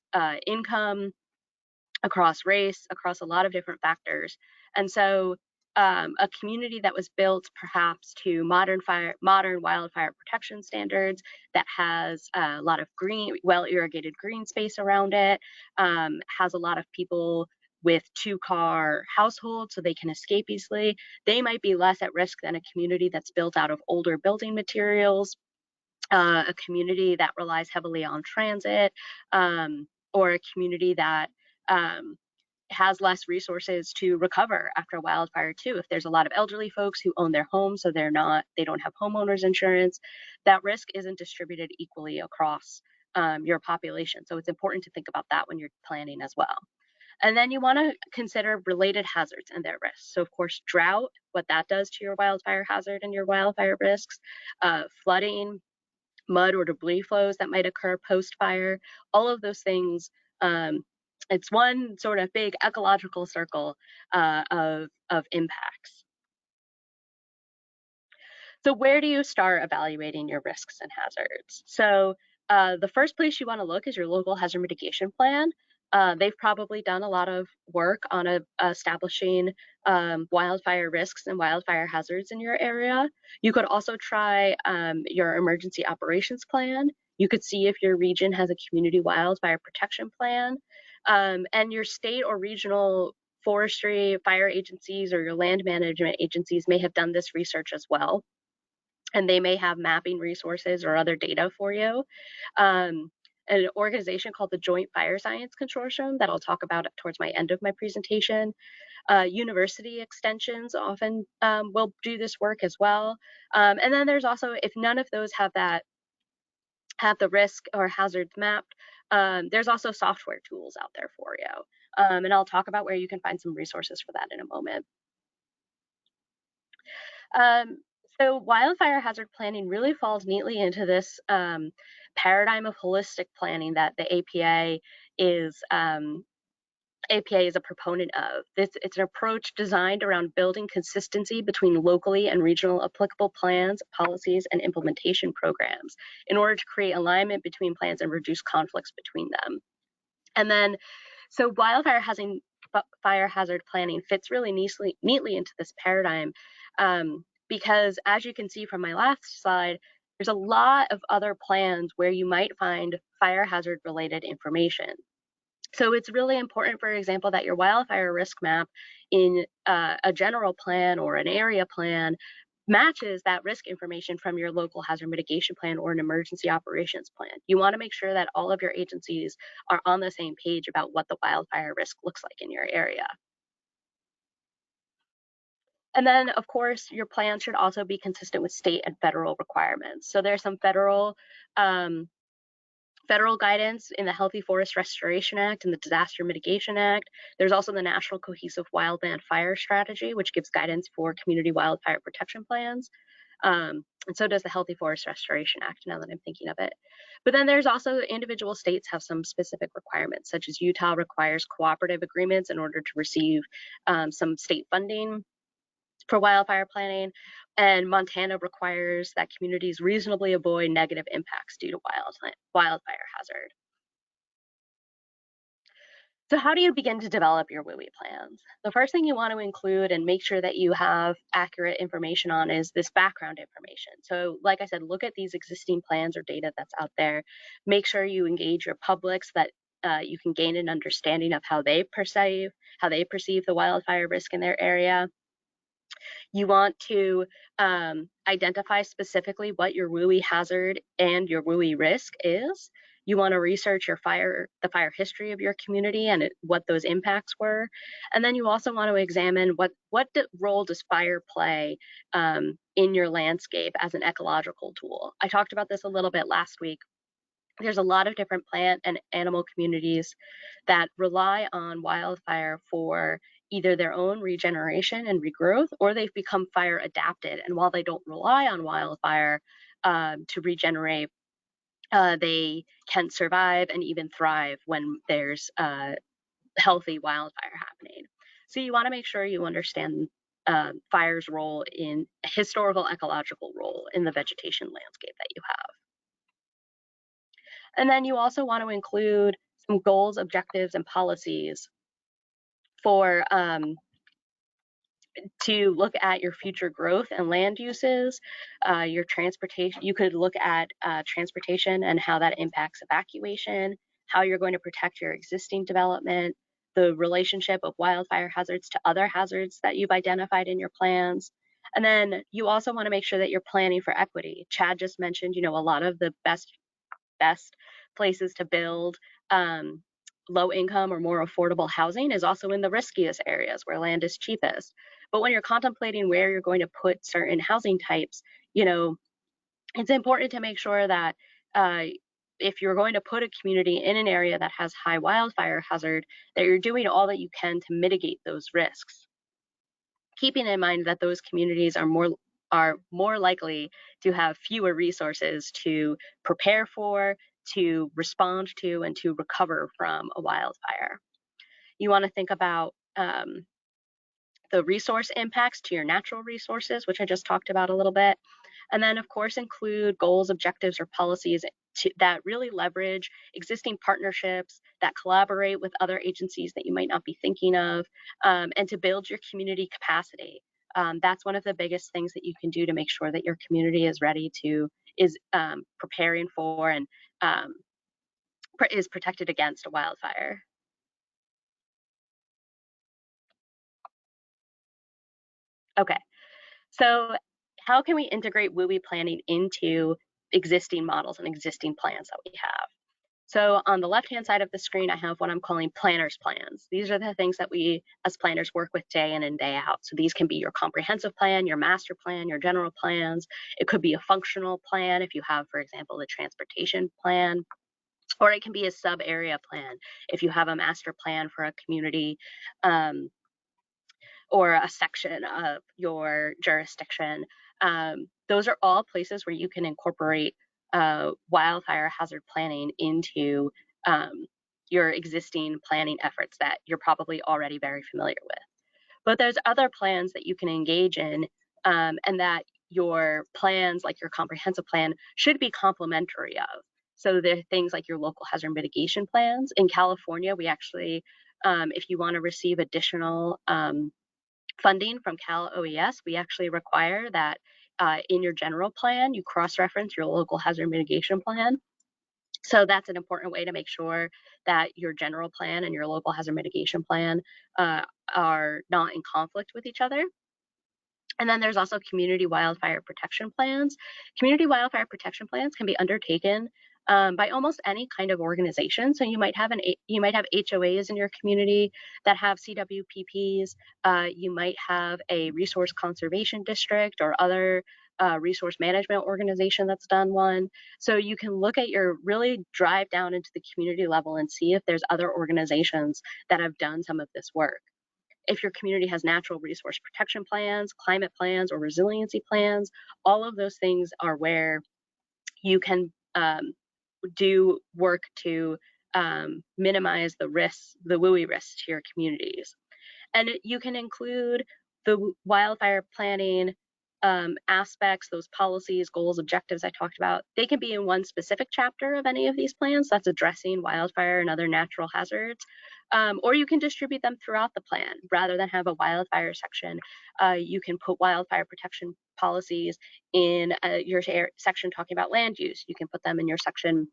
income, across race, across a lot of different factors. And so a community that was built perhaps to modern wildfire protection standards, that has a lot of green, well-irrigated green space around it, has a lot of people with 2-car households so they can escape easily, they might be less at risk than a community that's built out of older building materials, a community that relies heavily on transit, or a community that has less resources to recover after a wildfire too. If there's a lot of elderly folks who own their homes, so they don't have homeowners insurance, that risk isn't distributed equally across your population. So it's important to think about that when you're planning as well. And then you want to consider related hazards and their risks. So of course, drought, what that does to your wildfire hazard and your wildfire risks, flooding, mud or debris flows that might occur post-fire, all of those things. It's one sort of big ecological circle of impacts. So where do you start evaluating your risks and hazards? So the first place you want to look is your local hazard mitigation plan. They've probably done a lot of work on establishing wildfire risks and wildfire hazards in your area. You could also try your emergency operations plan. You could see if your region has a community wildfire protection plan, and your state or regional forestry, fire agencies, or your land management agencies may have done this research as well, and they may have mapping resources or other data for you. An organization called the Joint Fire Science Consortium that I'll talk about towards my end of my presentation. University extensions often will do this work as well. And then there's also, if none of those have the risk or hazards mapped, there's also software tools out there for you. And I'll talk about where you can find some resources for that in a moment. So wildfire hazard planning really falls neatly into this paradigm of holistic planning that the APA is a proponent of. It's an approach designed around building consistency between locally and regional applicable plans, policies, and implementation programs in order to create alignment between plans and reduce conflicts between them. And then, so wildfire hazard planning fits really neatly into this paradigm, because as you can see from my last slide, there's a lot of other plans where you might find fire hazard related information. So it's really important, for example, that your wildfire risk map in a general plan or an area plan matches that risk information from your local hazard mitigation plan or an emergency operations plan. You want to make sure that all of your agencies are on the same page about what the wildfire risk looks like in your area. And then, of course, your plan should also be consistent with state and federal requirements. So there's some federal guidance in the Healthy Forest Restoration Act and the Disaster Mitigation Act. There's also the National Cohesive Wildland Fire Strategy, which gives guidance for community wildfire protection plans. And so does the Healthy Forest Restoration Act, now that I'm thinking of it. But then there's also individual states have some specific requirements, such as Utah requires cooperative agreements in order to receive some state funding for wildfire planning, and Montana requires that communities reasonably avoid negative impacts due to wildfire hazard. So how do you begin to develop your WUI plans? The first thing you want to include and make sure that you have accurate information on is this background information. So like I said, look at these existing plans or data that's out there. Make sure you engage your publics that you can gain an understanding of how they perceive the wildfire risk in their area. You want to identify specifically what your WUI hazard and your WUI risk is. You want to research the fire history of your community and what those impacts were. And then you also want to examine what role does fire play in your landscape as an ecological tool. I talked about this a little bit last week. There's a lot of different plant and animal communities that rely on wildfire for either their own regeneration and regrowth, or they've become fire adapted. And while they don't rely on wildfire to regenerate, they can survive and even thrive when there's healthy wildfire happening. So you want to make sure you understand fire's role in historical ecological role in the vegetation landscape that you have. And then you also want to include some goals, objectives, and policies for to look at your future growth and land uses, your transportation. You could look at transportation and how that impacts evacuation, how you're going to protect your existing development, the relationship of wildfire hazards to other hazards that you've identified in your plans. And then you also want to make sure that you're planning for equity. Chad just mentioned, a lot of the best places to build low income or more affordable housing is also in the riskiest areas where land is cheapest. But when you're contemplating where you're going to put certain housing types, it's important to make sure that if you're going to put a community in an area that has high wildfire hazard, that you're doing all that you can to mitigate those risks. Keeping in mind that those communities are more likely to have fewer resources to prepare for, to respond to, and to recover from a wildfire. You want to think about the resource impacts to your natural resources, which I just talked about a little bit. And then, of course, include goals, objectives, or policies that really leverage existing partnerships, that collaborate with other agencies that you might not be thinking of, and to build your community capacity. That's one of the biggest things that you can do to make sure that your community is ready is preparing for and is protected against a wildfire. Okay, so how can we integrate WUI planning into existing models and existing plans that we have? So on the left-hand side of the screen, I have what I'm calling planners plans. These are the things that we as planners work with day in and day out. So these can be your comprehensive plan, your master plan, your general plans. It could be a functional plan if you have, for example, the transportation plan, or it can be a sub-area plan if you have a master plan for a community or a section of your jurisdiction. Those are all places where you can incorporate wildfire hazard planning into your existing planning efforts that you're probably already very familiar with. But there's other plans that you can engage in and that your plans, like your comprehensive plan, should be complementary of. So there are things like your local hazard mitigation plans. In California, we actually, if you want to receive additional funding from Cal OES, we actually require that in your general plan, you cross-reference your local hazard mitigation plan. So that's an important way to make sure that your general plan and your local hazard mitigation plan are not in conflict with each other. And then there's also community wildfire protection plans. Community wildfire protection plans can be undertaken by almost any kind of organization. So you might have HOAs in your community that have CWPPs. You might have a resource conservation district or other resource management organization that's done one. So you can look at really drive down into the community level and see if there's other organizations that have done some of this work. if your community has natural resource protection plans, climate plans, or resiliency plans, all of those things are where you can do work to minimize the risks, the WUI risks to your communities. And you can include the wildfire planning aspects, those policies, goals, objectives I talked about. They can be in one specific chapter of any of these plans that's addressing wildfire and other natural hazards, or you can distribute them throughout the plan. Rather than have a wildfire section, you can put wildfire protection policies in your section talking about land use. You can put them in your section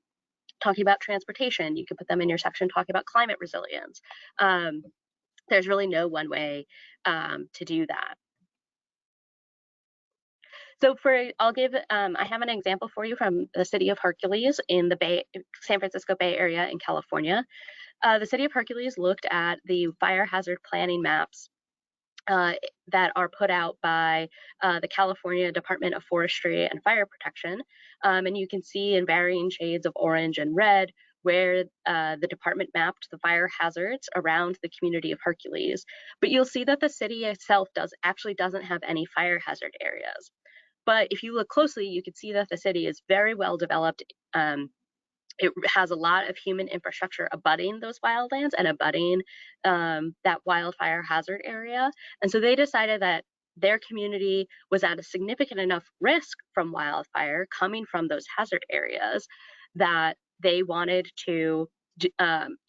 talking about transportation. You can put them in your section talking about climate resilience. There's really no one way to do that. So I'll give, I have an example for you from the city of Hercules in the San Francisco Bay Area in California. The city of Hercules looked at the fire hazard planning maps that are put out by the California Department of Forestry and Fire Protection. And you can see in varying shades of orange and red where the department mapped the fire hazards around the community of Hercules. But you'll see that the city itself actually doesn't have any fire hazard areas. But if you look closely, you can see that the city is very well developed. It has a lot of human infrastructure abutting those wildlands and abutting that wildfire hazard area. And so they decided that their community was at a significant enough risk from wildfire coming from those hazard areas that they wanted to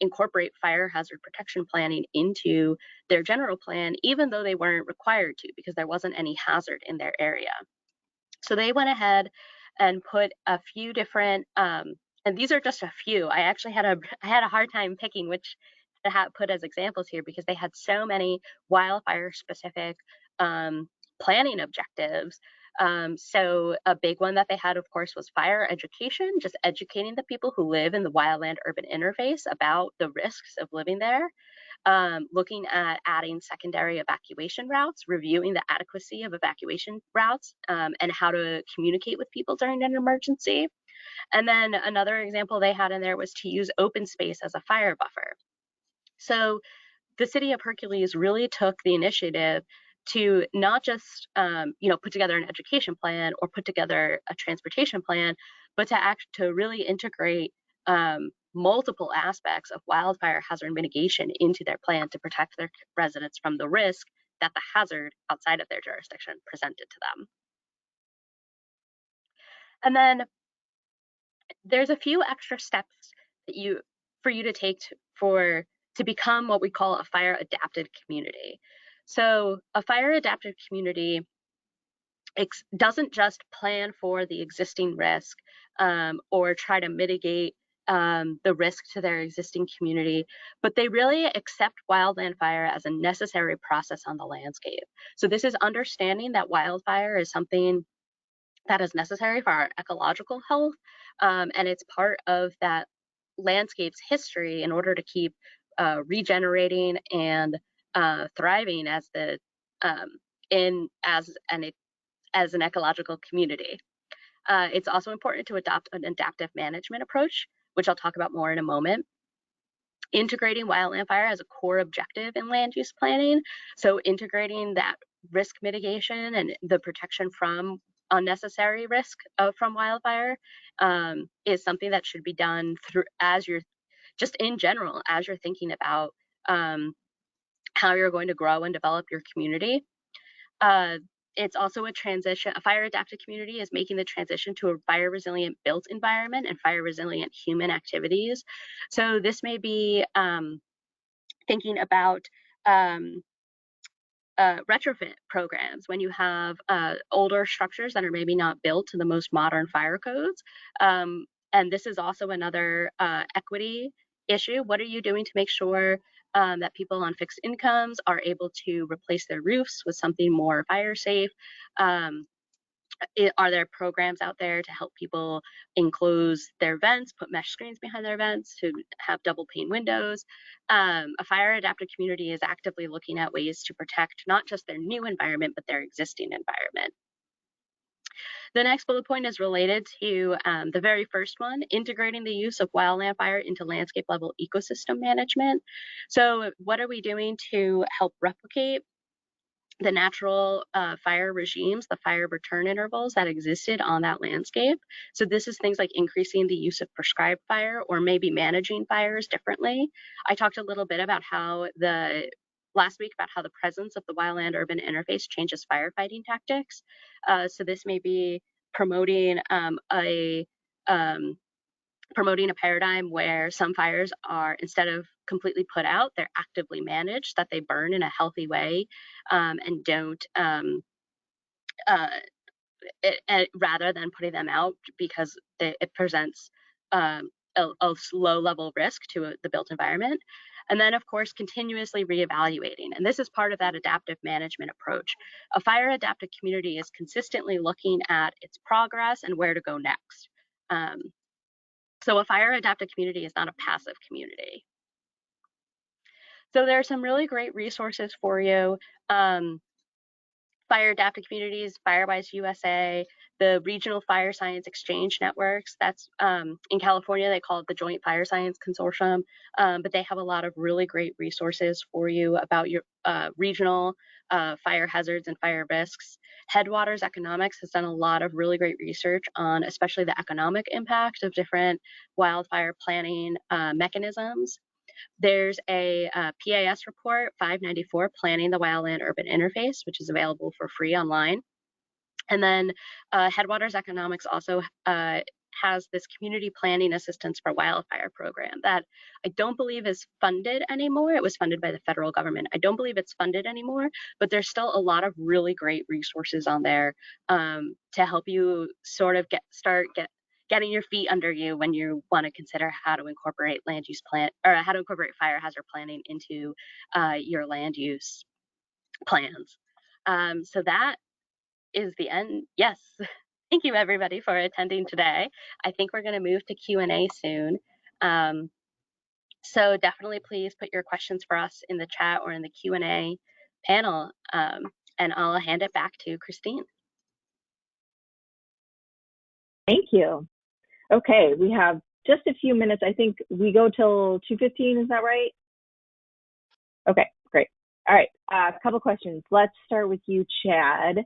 incorporate fire hazard protection planning into their general plan, even though they weren't required to, because there wasn't any hazard in their area. So they went ahead and put a few different, and these are just a few. I actually had a hard time picking which to put as examples here because they had so many wildfire specific planning objectives. So a big one that they had, of course, was fire education, just educating the people who live in the wildland urban interface about the risks of living there. Looking at adding secondary evacuation routes, reviewing the adequacy of evacuation routes, and how to communicate with people during an emergency. And then another example they had in there was to use open space as a fire buffer. So the city of Hercules really took the initiative to not just put together an education plan or put together a transportation plan, but to really integrate multiple aspects of wildfire hazard mitigation into their plan to protect their residents from the risk that the hazard outside of their jurisdiction presented to them. And then there's a few extra steps that for you to take to become what we call a fire adapted community. So a fire adapted community doesn't just plan for the existing risk or try to mitigate the risk to their existing community, but they really accept wildland fire as a necessary process on the landscape. So this is understanding that wildfire is something that is necessary for our ecological health, and it's part of that landscape's history in order to keep regenerating and thriving as as an ecological community. It's also important to adopt an adaptive management approach, which I'll talk about more in a moment. Integrating wildland fire as a core objective in land use planning. So integrating that risk mitigation and the protection from unnecessary risk from wildfire is something that should be done just in general, as you're thinking about how you're going to grow and develop your community. It's also a transition. A fire adapted community is making the transition to a fire resilient built environment and fire resilient human activities. So this may be thinking about retrofit programs when you have older structures that are maybe not built to the most modern fire codes. And this is also another equity issue. What are you doing to make sure that people on fixed incomes are able to replace their roofs with something more fire safe? Are there programs out there to help people enclose their vents, put mesh screens behind their vents, to have double pane windows? A fire adapted community is actively looking at ways to protect not just their new environment, but their existing environment. The next bullet point is related to the very first one, integrating the use of wildland fire into landscape level ecosystem management. So what are we doing to help replicate the natural fire regimes, the fire return intervals that existed on that landscape? So this is things like increasing the use of prescribed fire or maybe managing fires differently. I talked a little bit about how last week about how the presence of the wildland urban interface changes firefighting tactics. So this may be promoting promoting a paradigm where some fires are, instead of completely put out, they're actively managed, that they burn in a healthy way, and don't rather than putting them out because it presents a low level risk to the built environment. And then, of course, continuously reevaluating. And this is part of that adaptive management approach. A fire adaptive community is consistently looking at its progress and where to go next. So a fire adaptive community is not a passive community. So there are some really great resources for you. Fire adaptive communities, Firewise USA, the regional fire science exchange networks. That's in California, they call it the Joint Fire Science Consortium, but they have a lot of really great resources for you about your regional fire hazards and fire risks. Headwaters Economics has done a lot of really great research on especially the economic impact of different wildfire planning mechanisms. There's a PAS report, 594, Planning the Wildland Urban Interface, which is available for free online. And then Headwaters Economics also has this community planning assistance for wildfire program that I don't believe is funded anymore. It was funded by the federal government. I don't believe it's funded anymore, but there's still a lot of really great resources on there to help you sort of getting your feet under you when you want to consider how to incorporate land use plan or how to incorporate fire hazard planning into your land use plans. So that is the end. Yes. Thank you everybody for attending today. I think we're going to move to Q&A soon. So definitely please put your questions for us in the chat or in the Q&A panel, and I'll hand it back to Christine. Thank you. Okay, we have just a few minutes. I think we go till 2:15, is that right? Okay, great. All right, a couple questions. Let's start with you, Chad.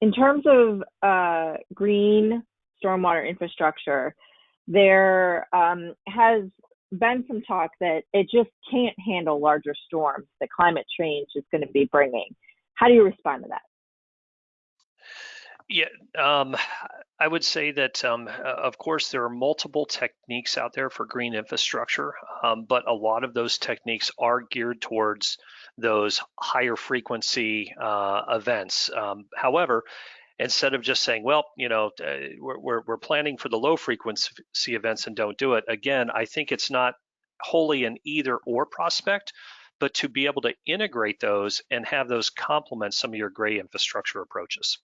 In terms of green stormwater infrastructure, there has been some talk that it just can't handle larger storms that climate change is going to be bringing. How do you respond to that? Yeah, I would say that, of course, there are multiple techniques out there for green infrastructure, but a lot of those techniques are geared towards those higher frequency events. However, instead of just saying, well, you know, we're planning for the low frequency events and don't do it, again, I think it's not wholly an either or prospect, but to be able to integrate those and have those complement some of your gray infrastructure approaches.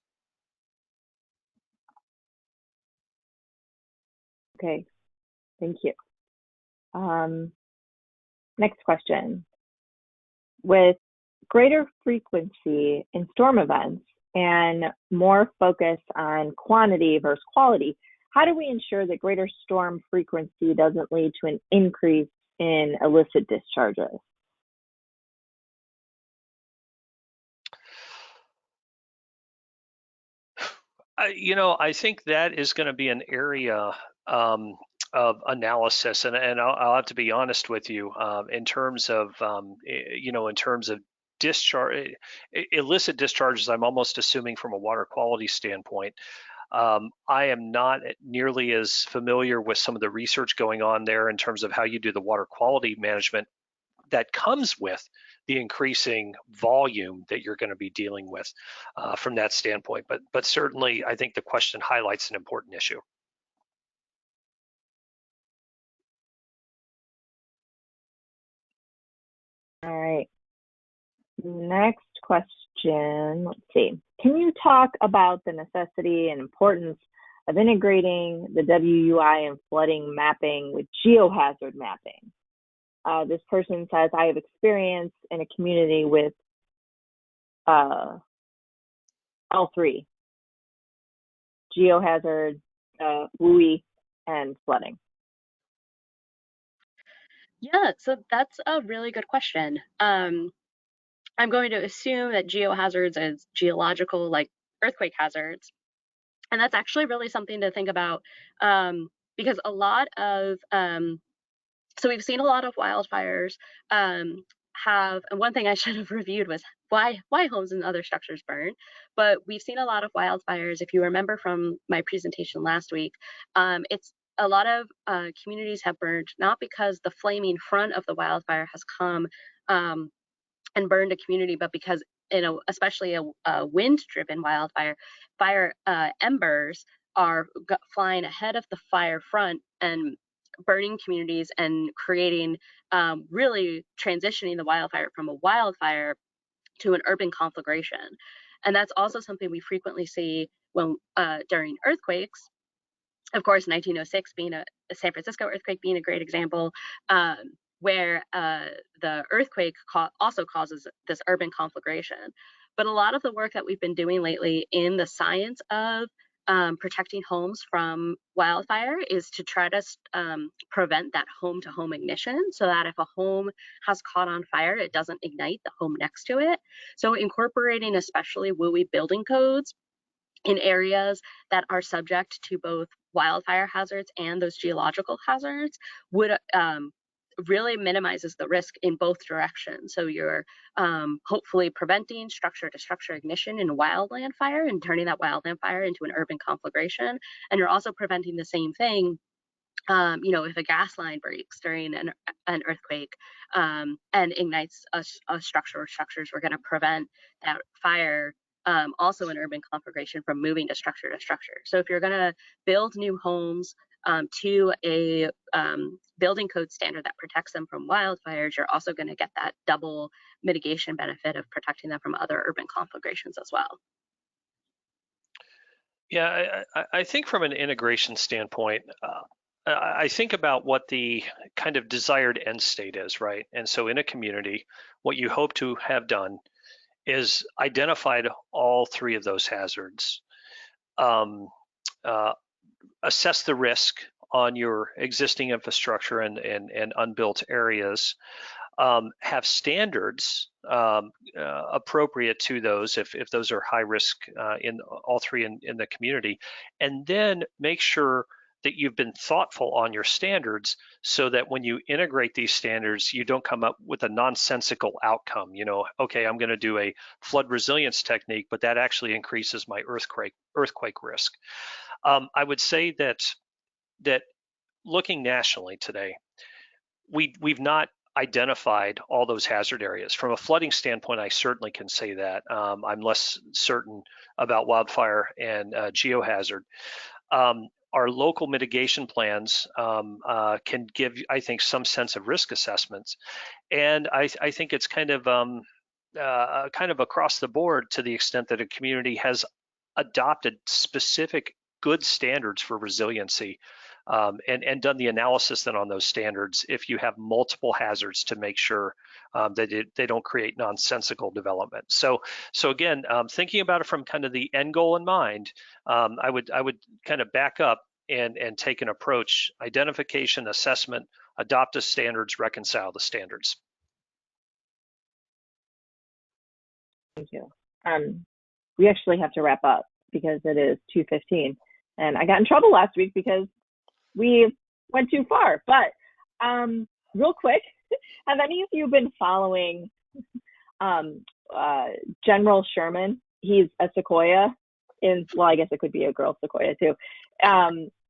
Okay, thank you. Next question. With greater frequency in storm events and more focus on quantity versus quality, how do we ensure that greater storm frequency doesn't lead to an increase in illicit discharges? You know, I think that is going to be an area of analysis, and I'll have to be honest with you in terms of you know, in terms of discharge, illicit discharges. I'm almost assuming from a water quality standpoint. I am not nearly as familiar with some of the research going on there in terms of how you do the water quality management that comes with the increasing volume that you're going to be dealing with from that standpoint. But certainly, I think the question highlights an important issue. All right. Next question. Let's see. Can you talk about the necessity and importance of integrating the WUI and flooding mapping with geohazard mapping? This person says, I have experience in a community with all three. geohazards, WUI, and flooding? Yeah, so that's a really good question. I'm going to assume that geohazards is geological, like earthquake hazards. And that's actually really something to think about, because a lot of, so we've seen a lot of wildfires and one thing I should have reviewed was why homes and other structures burn. But we've seen a lot of wildfires. If you remember from my presentation last week, it's a lot of communities have burned not because the flaming front of the wildfire has come and burned a community, but because especially a wind-driven wildfire, embers are flying ahead of the fire front and burning communities and creating, really transitioning the wildfire from a wildfire to an urban conflagration. And that's also something we frequently see when during earthquakes. Of course, 1906 being a San Francisco earthquake being a great example, where the earthquake also causes this urban conflagration. But a lot of the work that we've been doing lately in the science of protecting homes from wildfire is to try to prevent that home-to-home ignition, so that if a home has caught on fire, it doesn't ignite the home next to it. So incorporating especially WUI building codes in areas that are subject to both wildfire hazards and those geological hazards would really minimizes the risk in both directions. So you're hopefully preventing structure-to-structure ignition in a wildland fire and turning that wildland fire into an urban conflagration. And you're also preventing the same thing, if a gas line breaks during an earthquake and ignites a structure or structures, we're going to prevent that fire, also an urban conflagration, from moving to structure. So if you're going to build new homes to a building code standard that protects them from wildfires, you're also going to get that double mitigation benefit of protecting them from other urban conflagrations as well. Yeah, I think from an integration standpoint, I think about what the kind of desired end state is, right? And so in a community, what you hope to have done is identified all three of those hazards, assess the risk on your existing infrastructure and unbuilt areas, have standards appropriate to those if those are high risk in all three in the community, and then make sure that you've been thoughtful on your standards so that when you integrate these standards, you don't come up with a nonsensical outcome. Okay, I'm going to do a flood resilience technique, but that actually increases my earthquake risk. I would say that looking nationally today, we've not identified all those hazard areas. From a flooding standpoint, I certainly can say that. I'm less certain about wildfire and geohazard. Our local mitigation plans can give, I think, some sense of risk assessments, and I think it's kind of across the board to the extent that a community has adopted specific good standards for resiliency, and done the analysis then on those standards if you have multiple hazards to make sure that they don't create nonsensical development. So again, thinking about it from kind of the end goal in mind, I would kind of back up and take an approach: identification, assessment, adopt the standards, reconcile the standards. Thank you. We actually have to wrap up because it is 2:15, and I got in trouble last week because we went too far. But real quick, have any of you been following General Sherman? He's a Sequoia well, I guess it could be a girl Sequoia too,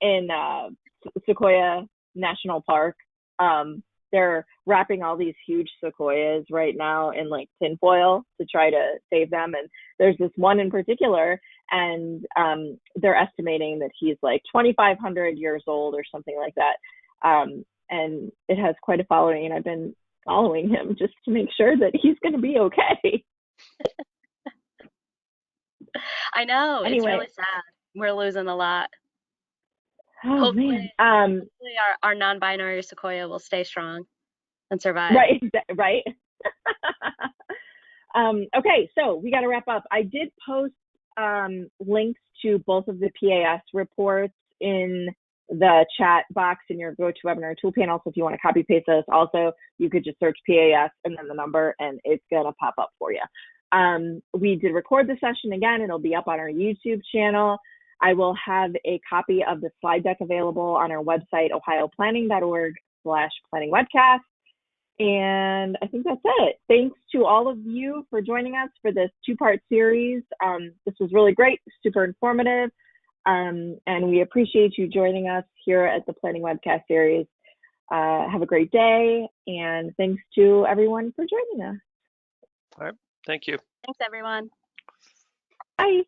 in Sequoia National Park. They're wrapping all these huge sequoias right now in like tinfoil to try to save them. And there's this one in particular, and they're estimating that he's like 2,500 years old or something like that. And it has quite a following, and I've been following him just to make sure that he's going to be okay. I know, anyway. It's really sad. We're losing a lot. Oh, hopefully, man. Hopefully our non-binary Sequoia will stay strong and survive. Right. Okay, so we got to wrap up. I did post links to both of the PAS reports in the chat box in your GoToWebinar tool panel. So if you want to copy paste this, also you could just search PAS and then the number, and it's gonna pop up for you. We did record the session again. It'll be up on our YouTube channel. I will have a copy of the slide deck available on our website, ohioplanning.org/planningwebcast. And I think that's it. Thanks to all of you for joining us for this two-part series. This was really great, super informative. And we appreciate you joining us here at the Planning Webcast series. Have a great day, and thanks to everyone for joining us. All right, thank you. Thanks, everyone. Bye.